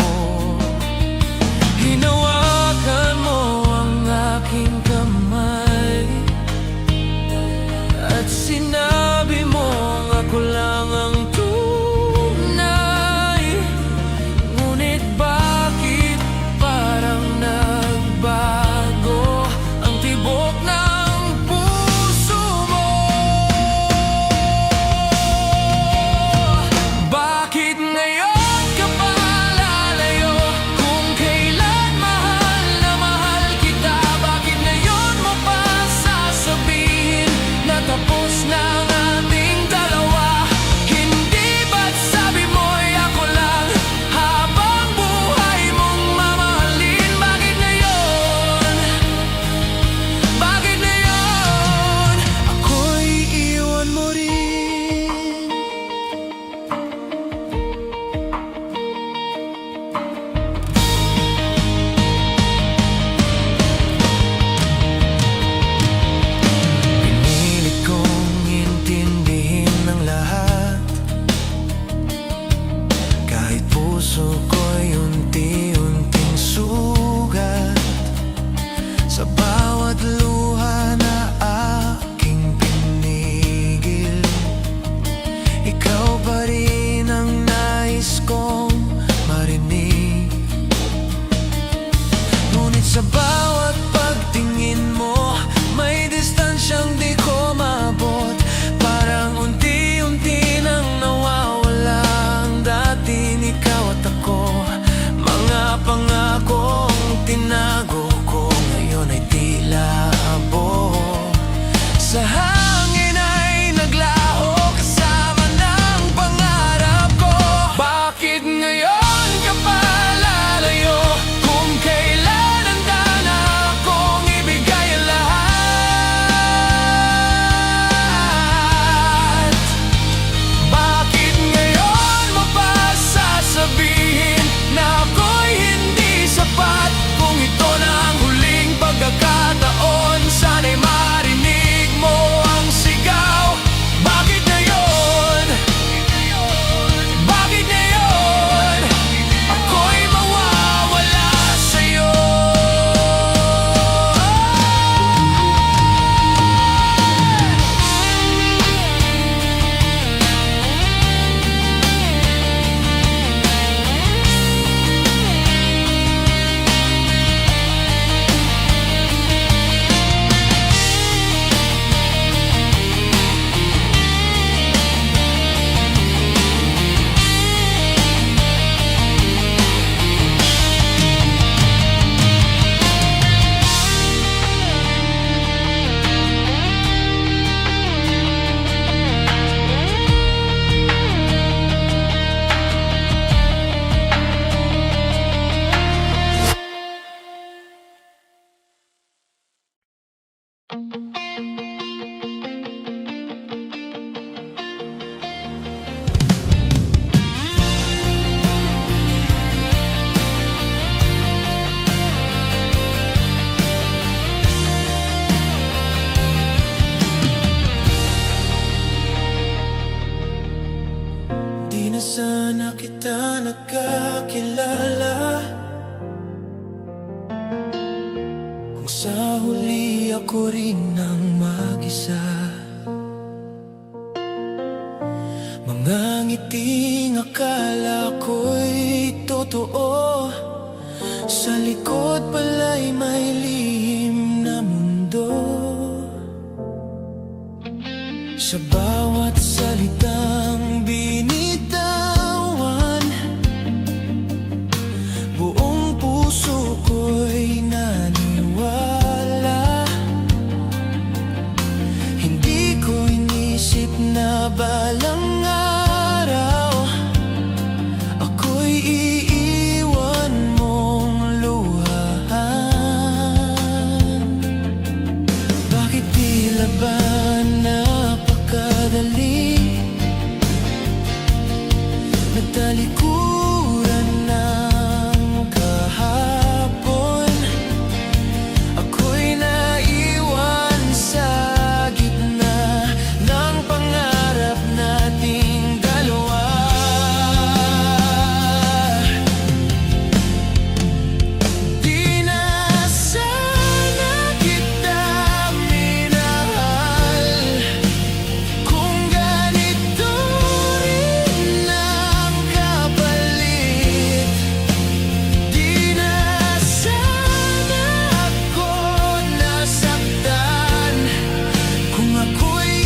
Di na sana kita nakakilala kung sa huli ako rin ang mag-isa. Mga ngiting akala ko'y totoo, sa likod pala'y may lihim na mundo. Sa bawat salitang binitawan, buong puso ko'y naniwala. Hindi ko inisip na balang araw ako'y iiwan mong luhaan. Bakit tila ba napakadali nagtalikuran ng kahapon? Ako'y naiwan sa gitna ng pangarap nating dalawa. Di na sana kita minahal kung ganito rin ang kapalit. Di na sana ako nasaktan kung ako'y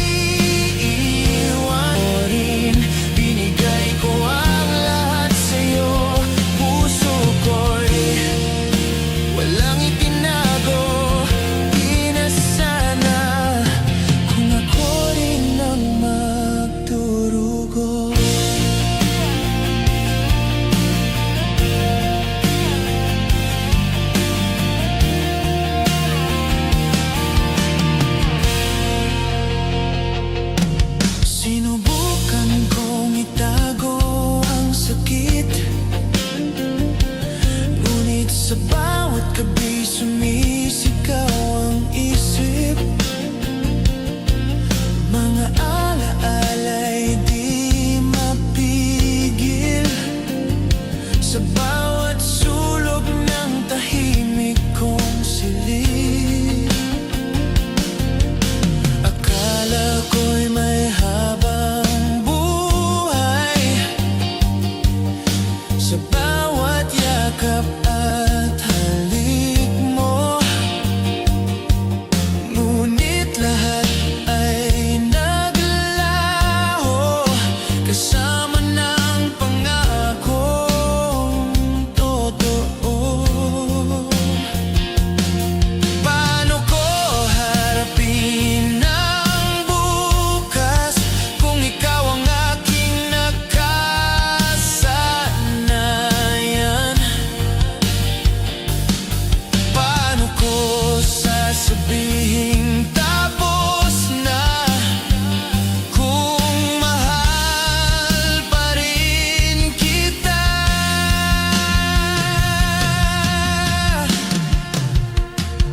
iiwan mo rin. Binigay ko ang lahat sa'yo, puso ko'y walang itinago. Di na sana kung ako rin ang magdurugo. Sinubukan kong itago ang sakit, ngunit sa bawat gabi sumisigaw ang isip. Mga alaala'y di mapigil sa bawat sulok ng tahimik kong silid. Akala ko'y may habang buhay sa bawat yakap at halik mo, ngunit lahat ay naglaho kasama ng pangakong totoo. Paano ko harapin ang bukas kung ikaw ang aking nakasanayan? Paano ko sasabihin tapos na kung mahal pa rin kita?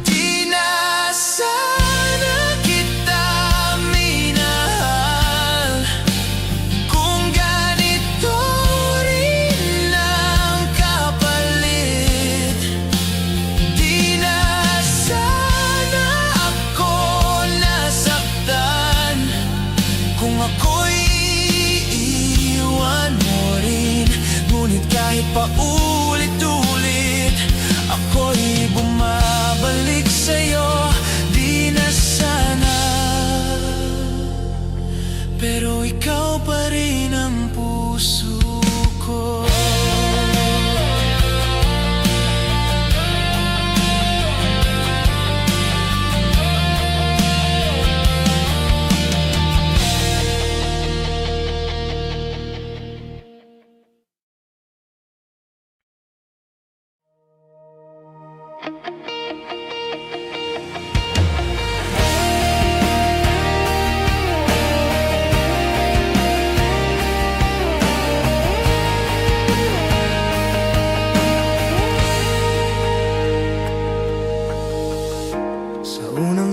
Di na sana kita minahal kung ganito rin ang kapalit. Di na sana ako nasaktan kung ako'y iiwan mo rin. Ngunit kahit pa ulit-ulit ako'y bumabalik sa'yo. Di na sana, pero ikaw pa rin ang puso ko.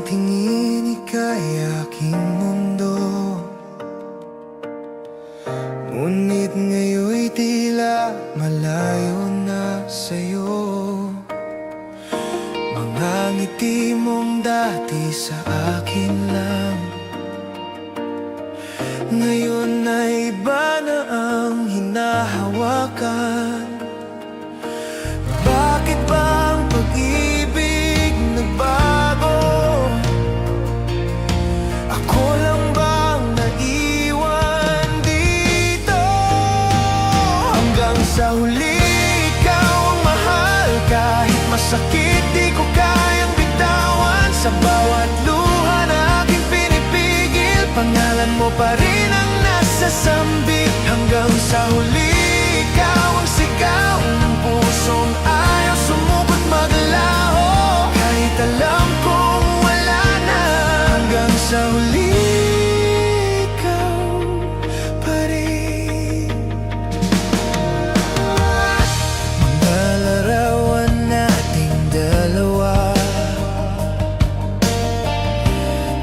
tingin ika'y aking mundo, ngunit ngayon'y tila malayo na sa'yo. Mga ngiti mong dati sa akin lang, ngayon ay iba na ang hinahawakan. Bakit ba ang pag-ibig nagbago? Ako lang bang naiwan dito? Hanggang sa huli ikaw ang mahal, kahit masakit di ko kayang bitawan. Sa bawat luha na aking pinipigil, pangalan mo pa rin ang nasa sambit. Hanggang sa huli ikaw ang sigaw ng pusong ayaw sumukot maglaho, kahit alam kong wala na. Hanggang sa huli ikaw pa rin. Mga larawan nating dalawa,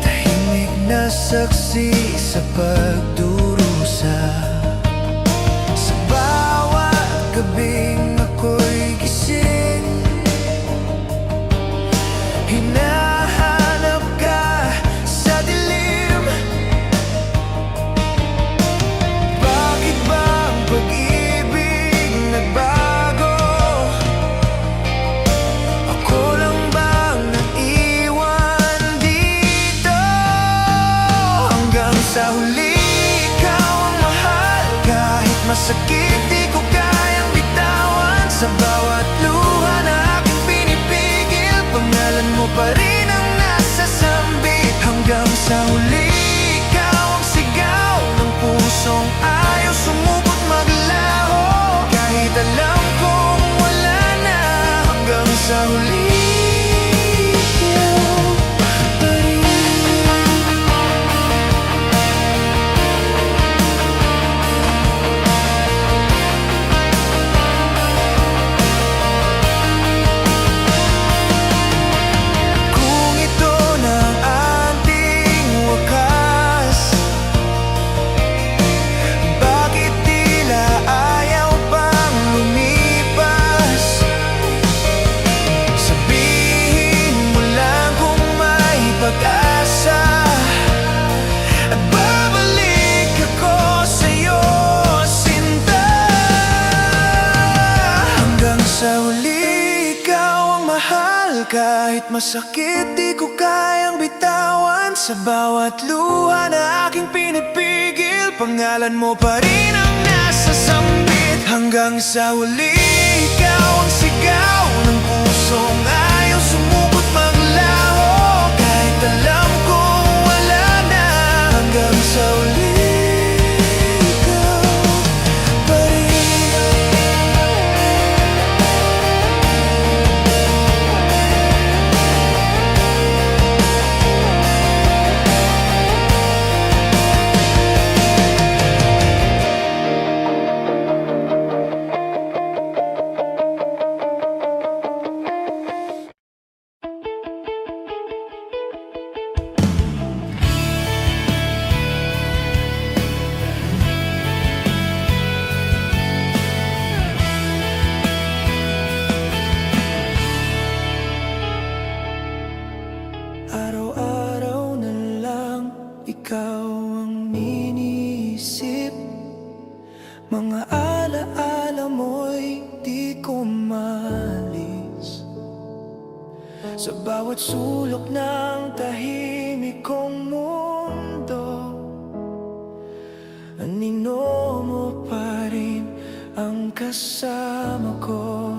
tahimik na saksi sa pagdurusa. Sa bawat gabing ako'y gising, hinahanap ka sa dilim. Bakit ba ang pag-ibig nagbago? Ako lang bang naiwan dito? Hanggang sa huli ikaw ang mahal, kahit masakit di ko kayang bitawan. Sa bawat luha na aking pinipigil, pangalan mo pa rin ang nasa sambit. Hanggang sa huli ikaw ang sigaw ng pusong ayaw sumukot maglaho, kahit alam kong wala na. Hanggang sa huli ikaw pa rin. Kung ito na ang ating wakas, bakit tila ayaw pang lumipas? Sabihin mo lang kung may pag-asa, at babalik ako sa'yo, sinta. Hanggang sa huli ikaw ang mahal, kahit masakit di ko kayang bitawan. Sa bawat luha na aking pinipigil, pangalan mo pa rin ang nasa sambit. Hanggang sa huli ikaw ang sigaw ng pusong ayaw sumukot maglaho, kahit alam kong wala na. Hanggang sa huli ikaw pa rin. Araw-araw na lang ikaw ang iniisip, mga alaala mo'y di ko malis. Sa bawat sulok ng tahimik kong mundo, anino mo pa rin ang kasama ko.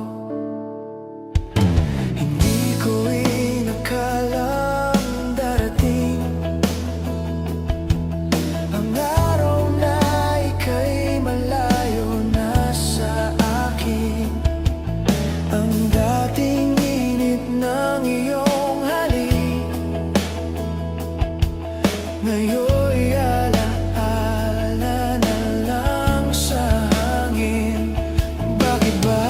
Hindi ko inakalang darating ang araw na ika'y malayo na sa akin. Ang dating init ng iyong halik, ngayon'y alaala na lang sa hangin. Bakit ba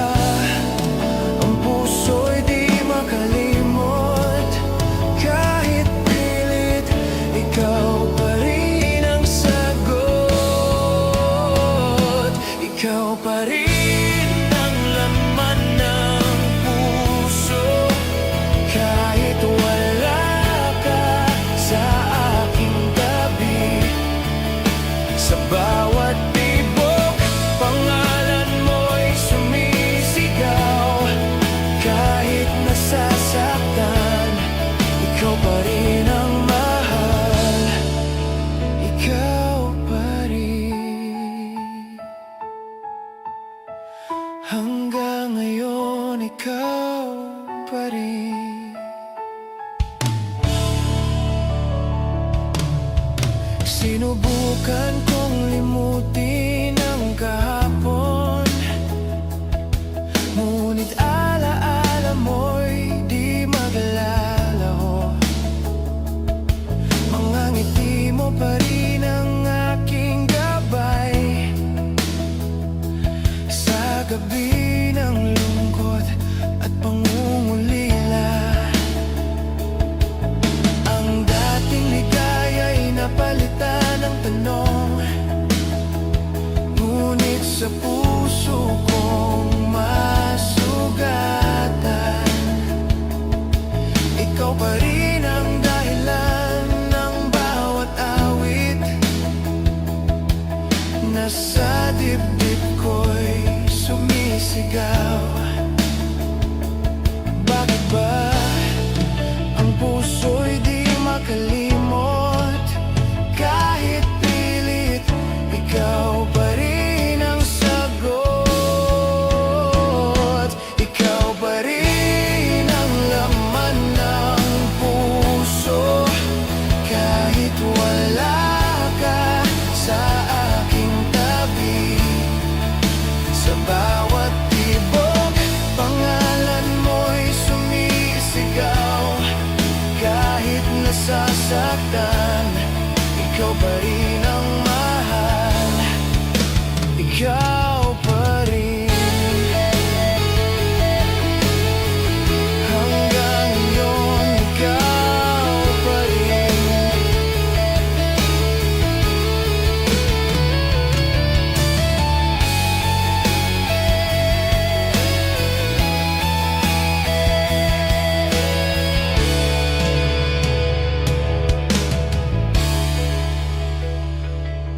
Sinubukan kong limutin ang kahapon, ngunit alaala mo'y di maglalaho. Mga ngiti mo pa rin ang aking gabay sa gabi ng lungkot at pangungulila. Ang dating ligaya'y napalitan ng tanong, ngunit sa puso kong masugatan, ikaw pa rin ang dahilan ng bawat awit na sa dibdib ko'y sumisigaw. Bakit ba ang puso'y di makalimot? Kahit pilit, ikaw pa rin ang sagot. Ikaw pa rin ang laman ng puso, kahit wala ka sa aking tabi. Sa bawat tibok, pangalan mo'y sumisigaw. Kahit nasasaktan, ikaw pa rin ang mahal. Ikaw pa rin. Hanggang ngayon, ikaw pa rin.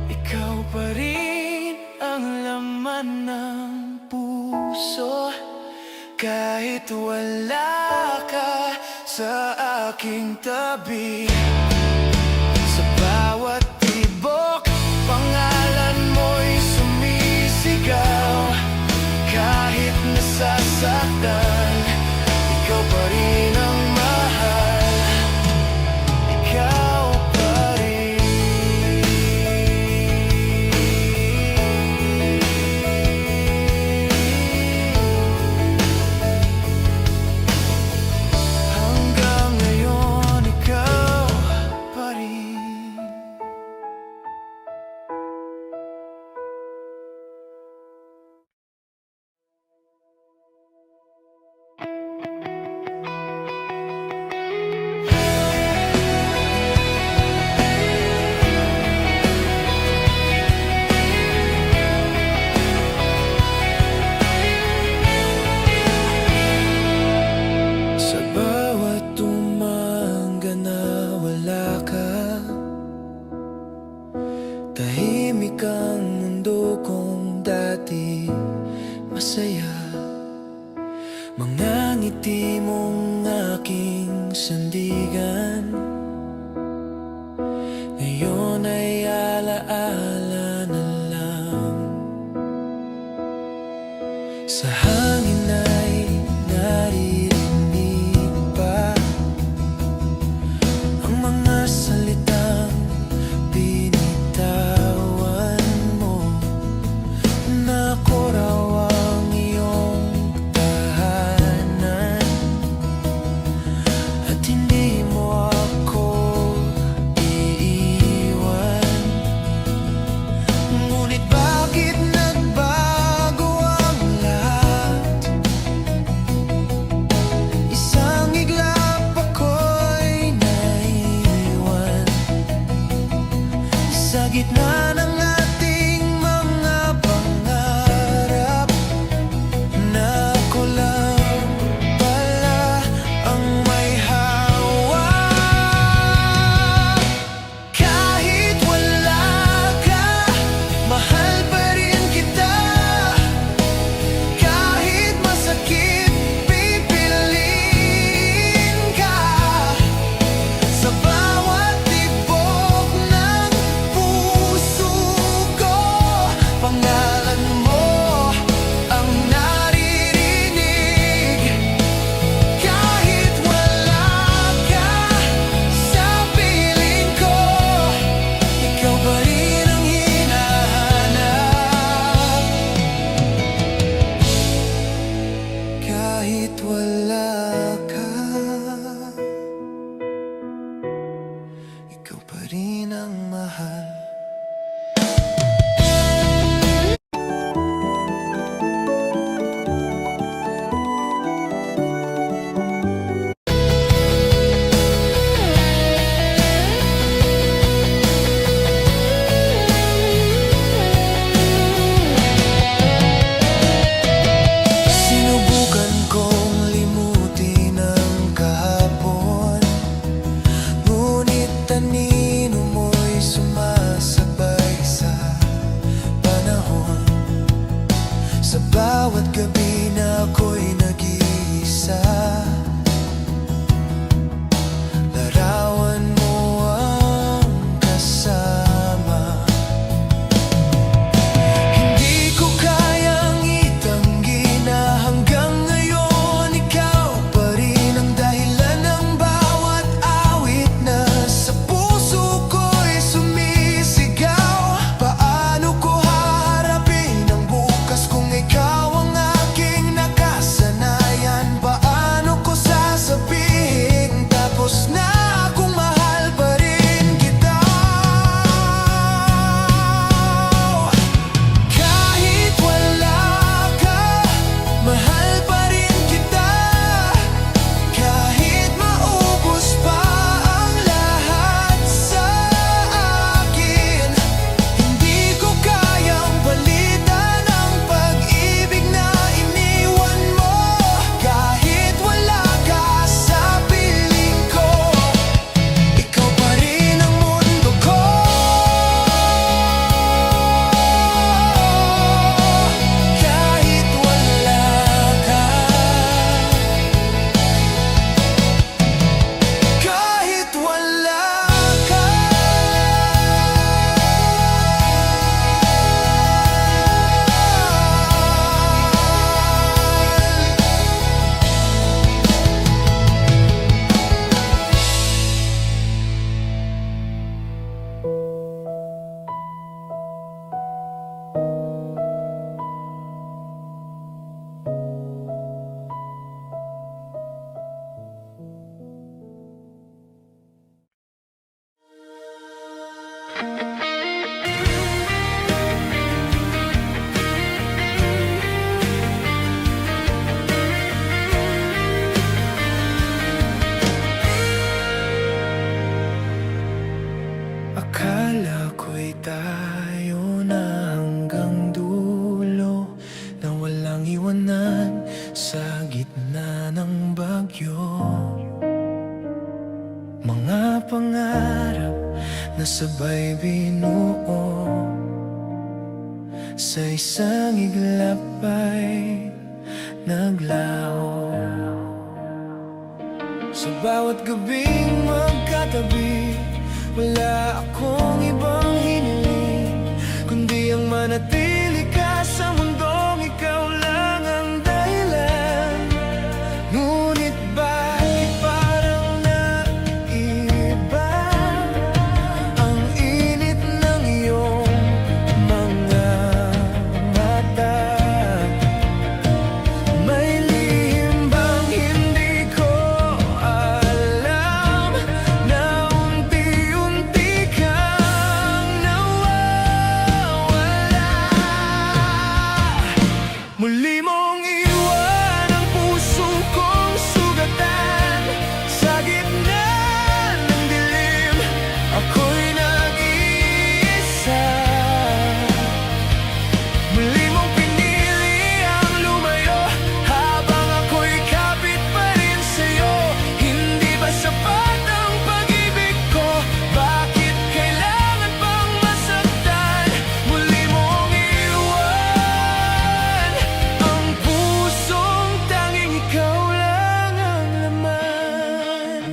Ikaw pa rin ang laman ng puso, kahit wala ka sa aking tabi. Sa bawat tibok, pangalan mo'y sumisigaw. Kahit nasasaktan, ikaw pa rin ang mahal. Ikaw pa rin. Hanggang ngayon, ikaw pa rin. Sa bawat umaga na wala ka, tahimik ang mundo kong dati masaya. Mga ngiti mong aking sandigan, ngayon ay alaala na lang. Sa hangin ay naririnig pa ang mga salitang binitawan mo. Nako raw ang iyong tahanan, at hindi anino mo'y sumasabay sa panahon. Sa bawat gabi na ako'y nag-iisa, larawan mo ang kasama. Hindi ko kayang itanggi na hanggang ngayon ikaw pa rin ang dahilan ng bawat awit na sa puso ko'y sumisigaw. Paano ko haharapin ang bukas kung ikaw ang aking nakasanayan? Paano ko sasabihin tapos na akong mahal pa rin kita? Kahit wala ka, mahal pa rin kita. Kahit maubos pa ang lahat sa akin, hindi ko kayang palitan ang pag-ibig na iniwan mo. Kahit wala ka sa piling ko, ikaw pa rin ang mundo ko. Kahit wala ka, kahit wala ka. Akala ko'y tayo na hanggang dulo, na walang iwanan sa gitna ng bagyo. Mga pangarap na sabay binuo, sa isang iglap ay naglaho. Sa bawat gabing magkatabi, wala akong ibang hiniling kundi ang manatili ka sa mundong ikaw lang ang dahilan. Ngunit bakit parang naiba ang init ng iyong mga mata? May lihim bang hindi ko alam na unti-unti kang nawawala? Muli mong iwan ang puso kong sugatan. Sa gitna ng dilim, ako'y nag-iisa. Muli mong pinili ang lumayo, habang ako'y kapit pa rin sa'yo. Hindi ba sapat ang pag-ibig ko? Bakit kailangan pang masaktan? Muli mong iwan ang pusong tanging ikaw lang ang laman.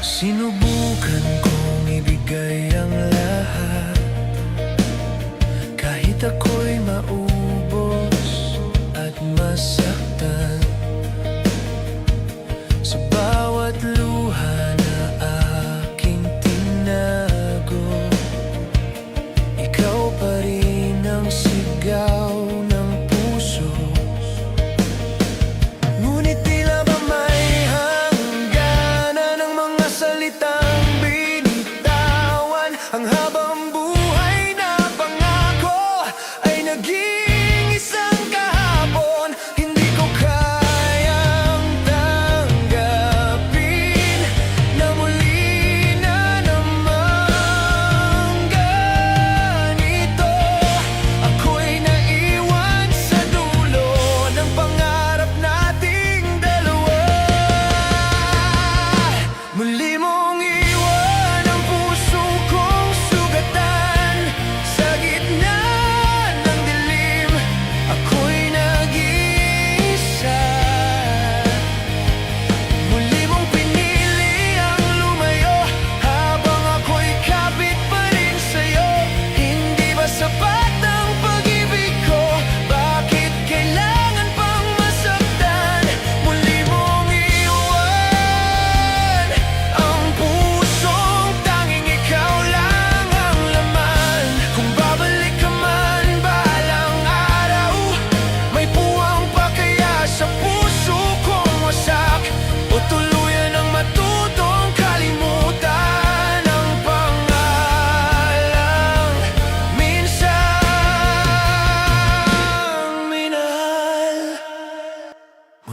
Sinubukan kong ibigay ang lahat, kahit ako'y maubos at masaktan. Sa bawat luha na aking tinago, ikaw pa rin ang sigaw ng puso. Ngunit tila ba may hangganan ng mga salitang binigay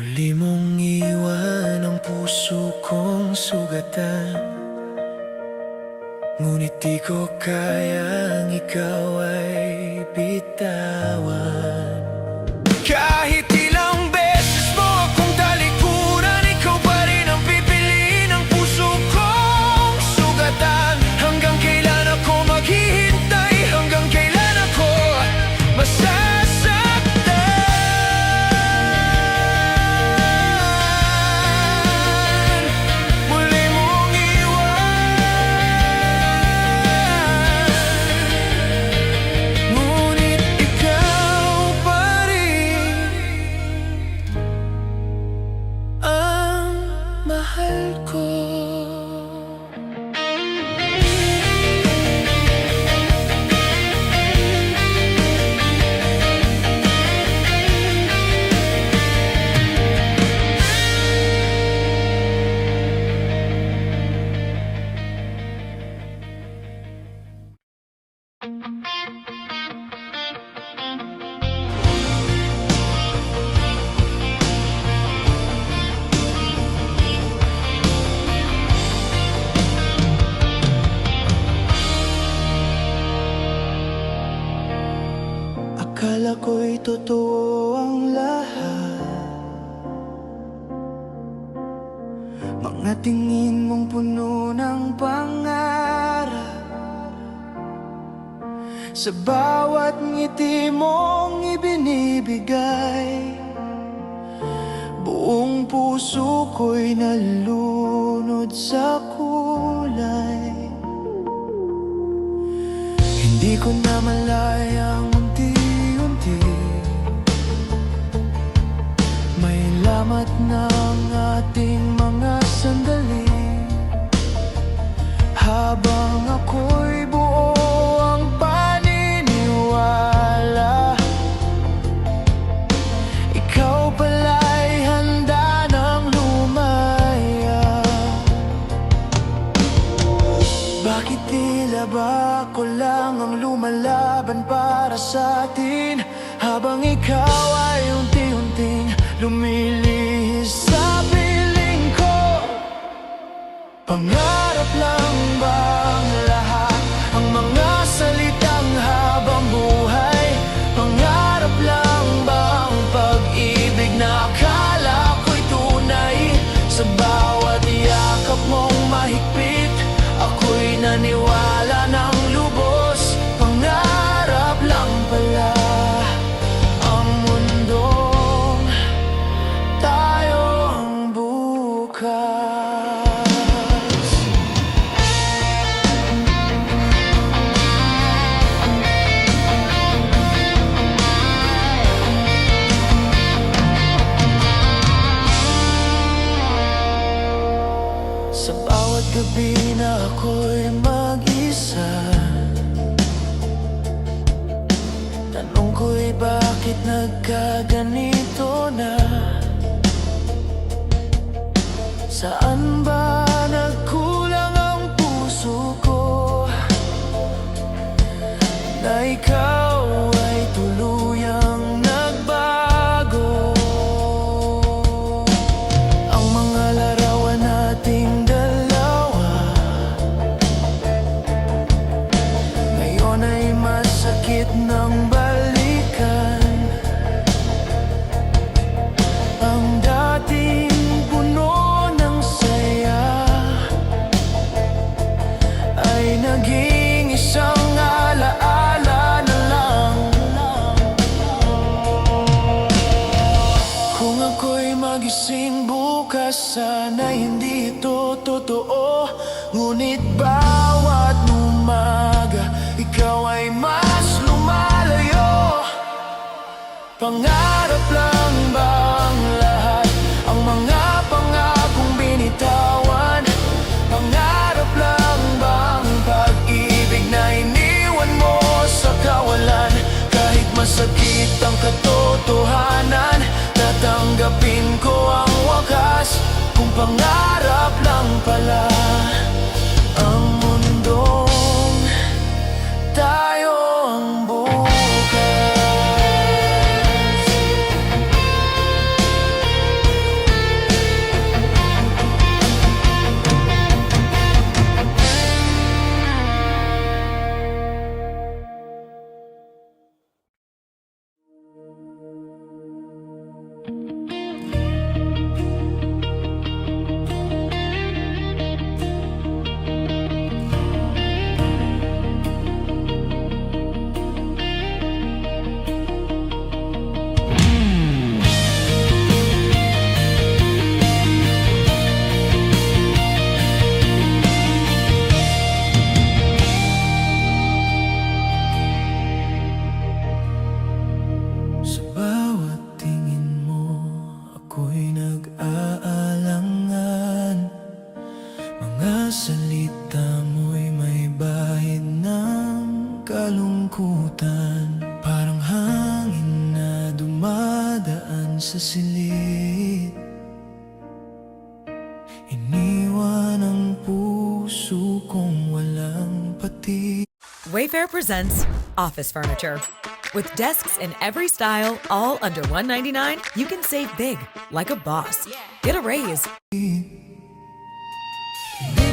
Muli mong iwan ang puso kong sugatan, ngunit di ko kayang ikaw ay bitawan. Kahit ilang beses mo akong talikuran, ikaw pa rin ang pipiliin ng puso kong sugatan. Hanggang kailan ako maghihintay, hanggang kailan ako masasaktan. Muli mong iwan, ngunit ikaw pa rin ang mahal ko. Akala ko'y totoo ang lahat, mga tingin mong puno ng pangarap. Sa bawat ngiti mong ibinibigay, buong puso ko'y nalunod sa kulay. Hindi ko na malayang unti-unti may lamat ng ating mga sandali. Habang ako'y buo ang paniniwala, ikaw pala'y handa ng lumaya. Bakit tila ba ako lang ang lumalaban para sa atin, habang ikaw ay unti-unting lumilihis sa piling ko? Pangarap lang bang lahat ang mga salitang habang buhay? Pangarap lang bang pag-ibig na akala ko'y tunay? Sa bawat yakap mong mahigpit, ako'y naniwala ng lubos. Pangarap lang pala ang mundong tayo ang bukas. Sa bawat gabi na ako'y mag-isa, tanong ko'y bakit nagkaganito na? Saan ba nagkulang ang puso ko, na ikaw ay tuluyang nagbago? Ang mga larawan nating dalawa ngayon ay masakit ng balikan. Ang dating puno ng saya ay naging isang alaala na lang. Kung ako'y magising bukas, sana hindi ito totoo. Ngunit bawat umaga, ikaw ay mas lumalayo. Pangarap lang bang lahat ang mga pangakong binitawan? Pangarap lang bang pag-ibig na iniwan mo sa kawalan? Kahit masakit ang katotohanan, tatanggapin ko ang wakas. Kung pangarap lang pala ang mundong tayo ang bukas. ako'y nag-aalangan. Mga salita mo'y may bahid ng kalungkutan, parang hangin na dumadaan sa silid. Iniwan ang puso kong walang pati. Wayfair presents office furniture. With desks in every style, all under $199, you can save big, like a boss. Get a raise. Di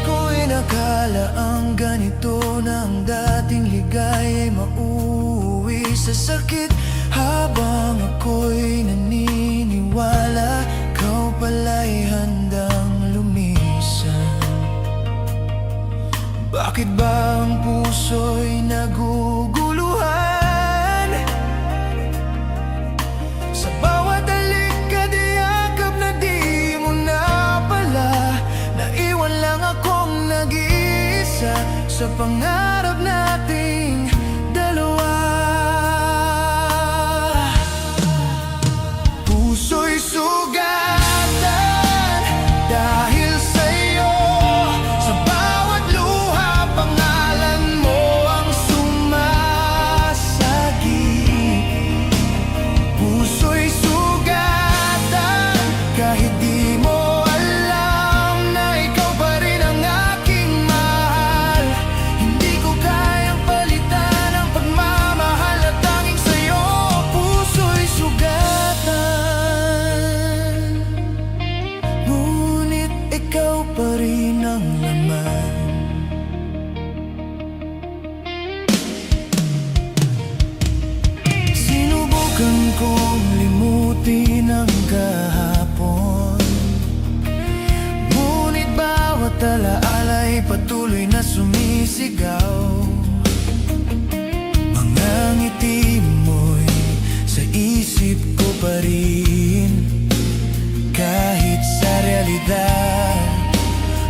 ko inakala ang ganito na ang dating ligay ay mauwi sa sakit. Habang ako'y naniniwala, ikaw pala'y handang lumisan. Bakit ba ang puso'y naguguluhan? Sa bawat halik at yakap na di mo na pala, naiwan lang akong nag-iisa sa pangarap nating dalawa. Puso'y sugatan dahil sa'yo, sa bawat luha pangalan mo ang sumasagip. Puso'y sugatan kahit di mo alam na ikaw pa rin ang aking mahal. Hindi ko kayang palitan ang pagmamahal at tanging sa'yo. Puso'y sugatan, ngunit ikaw pa rin ang laman. Sinubukan kong limutin ang kahapon, ngunit bawat alaala'y patuloy na sumisigaw. Mga ngiti mo'y sa isip ko pa rin, kahit sa realidad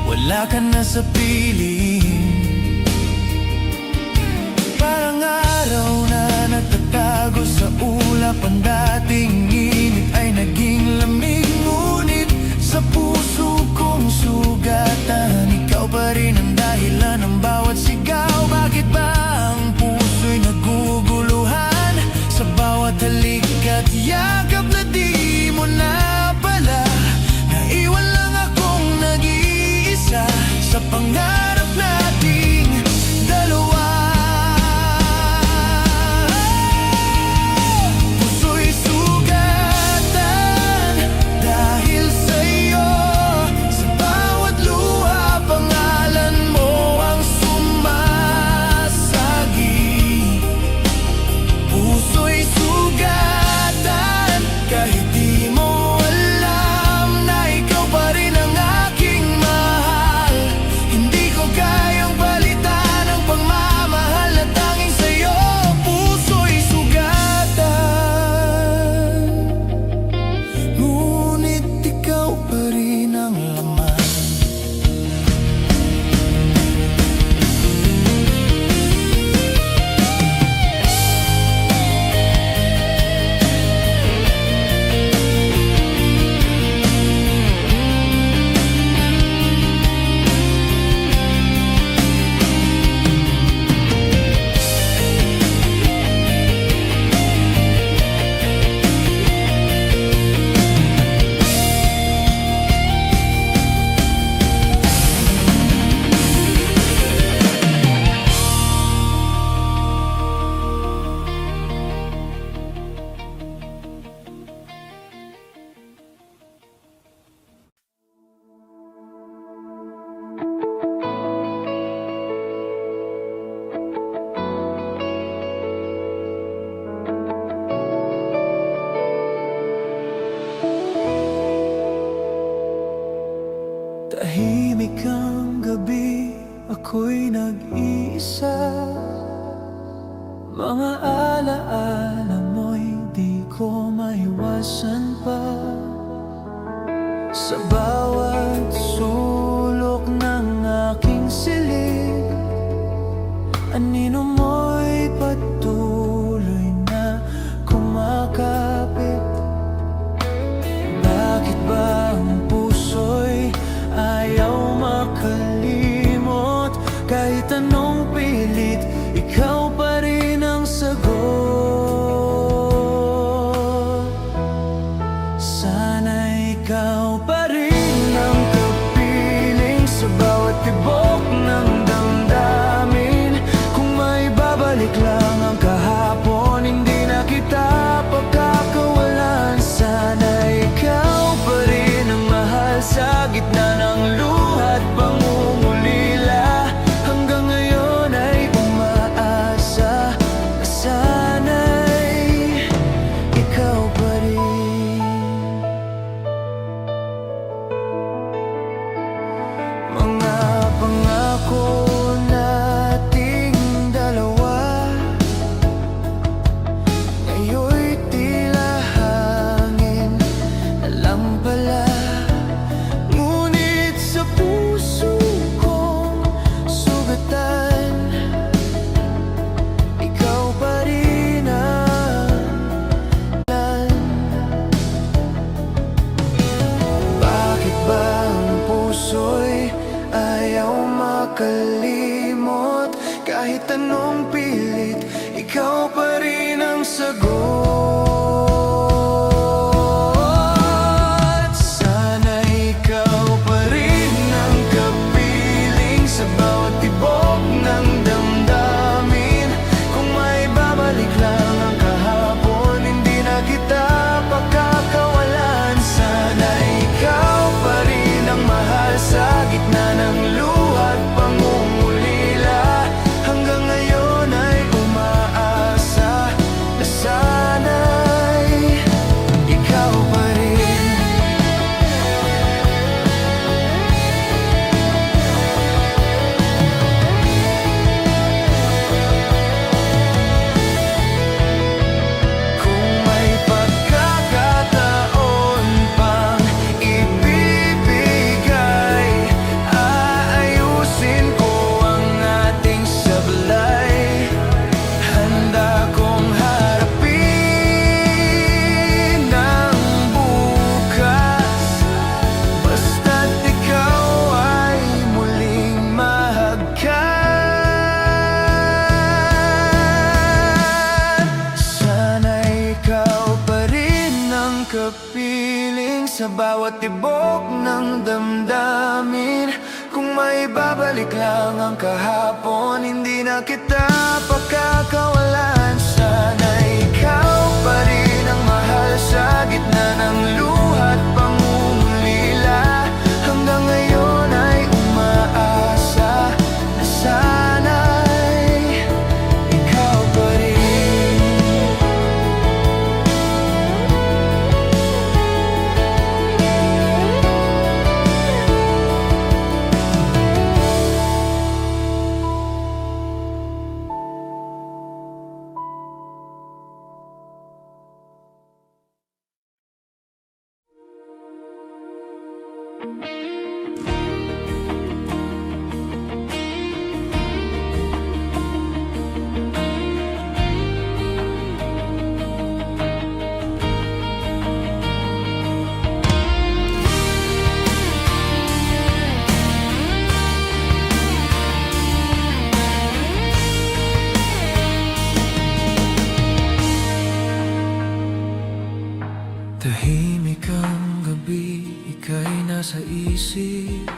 wala ka na sa piling. Parang araw na nagtatago sa ulap, ang dating init ay naging lamig. Ngunit sa puso kong sugatan, ikaw pa rin ang dahilan ng bawat sigaw. Bakit ba ang puso'y naguguluhan? Sa bawat halik at yakap na di mo na pala, naiwan lang akong nag-iisa sa pangarap nating dalawa. Puso'y sugatan dahil sa'yo, sa bawat luha pangalan mo ang sumasagip. Puso'y sugatan kahit di mo alam na ikaw pa rin ang aking mahal. Hindi ko kayang palitan ang pagmamahal na tanging sa'yo. Puso'y sugatan, ngunit ikaw pa rin ang laman. Tahimik ang gabi, ako'y nag-iisa. Mga alaala mo'y di ko maiwasan pa. Sa bawat sulok ng aking silid, anino mo'y patuloy na kumakapit. Bakit Sana ikaw pa rin ang mahal sa gitna ng luha at pangungulila. Hanggang ngayon ay umaasa na sana'y ikaw pa rin. Kung may pagkakataon pang ibibigay, aayusin ko ang ating sablay. Handa kong harapin ang bukas, basta't ikaw ay muling mahagkan. Sana ikaw pa rin ang kapiling sa bawat tibok ng damdamin. Kung may babalik lang ang kahapon, hindi na kita pakakawalan. Sana ikaw pa rin ang mahal sa gitna ng luha at pangungulila. Hanggang ngayon ay umaasa na sana'y ikaw pa rin. Tahimik ang gabi, ika'y nasa isip.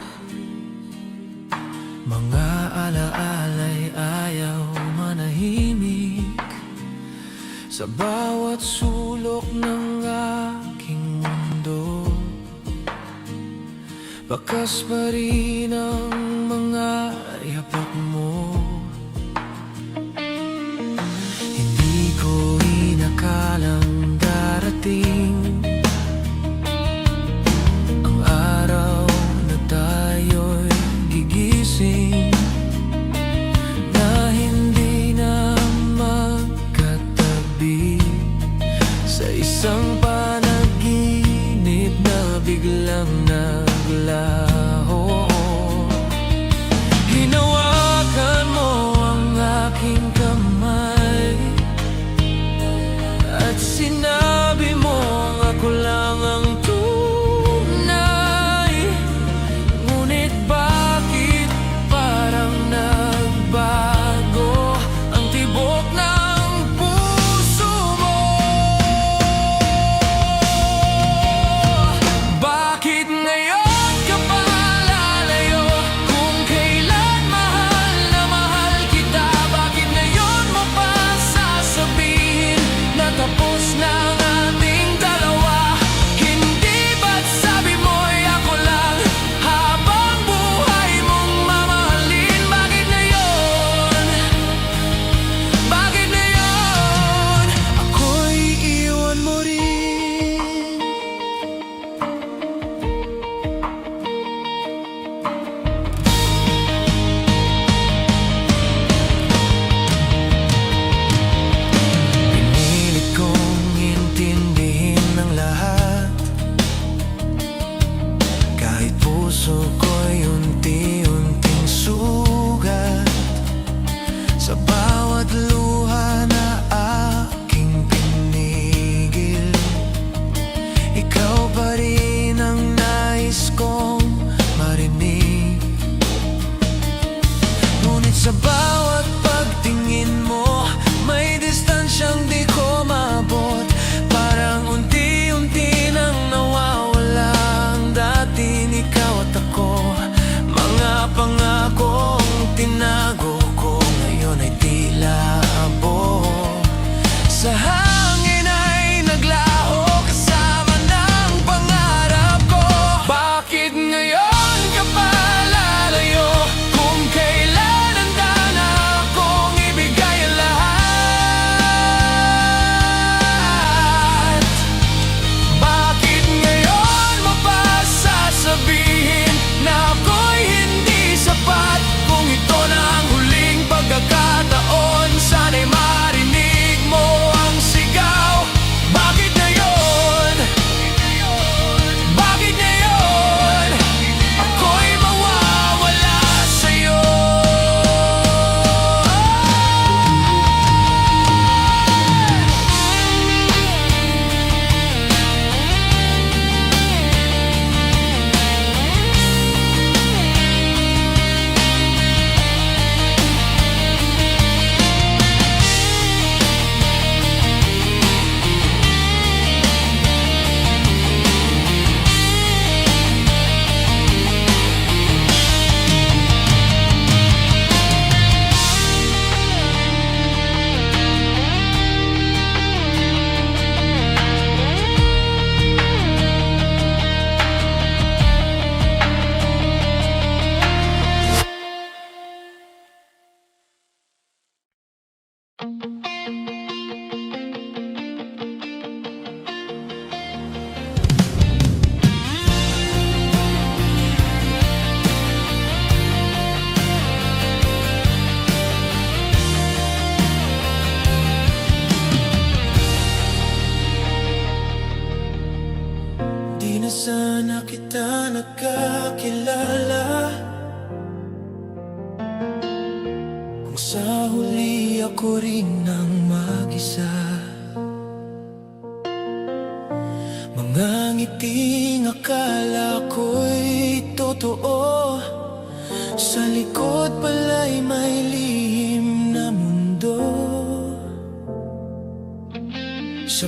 Mga alaala'y ayaw manahimik. Sa bawat sulok ng aking mundo, bakas pa rin ang mga yapak mo. Hindi ko inakalang darating ang araw na tayo'y gigising, na hindi na magkatabi sa isang panaginip na biglang naglaho. Hinawakan mo ang aking kamay at sinabi mo ako lang ang tunay. Ngunit bakit parang nagbago ang tibok ng puso mo? Bakit ngayon ka pa na nagkakilala, kung sa huli ako rin ang mag-isa. Mga ngiting akala ko'y totoo, sa likod pala'y may lihim na mundo. Sa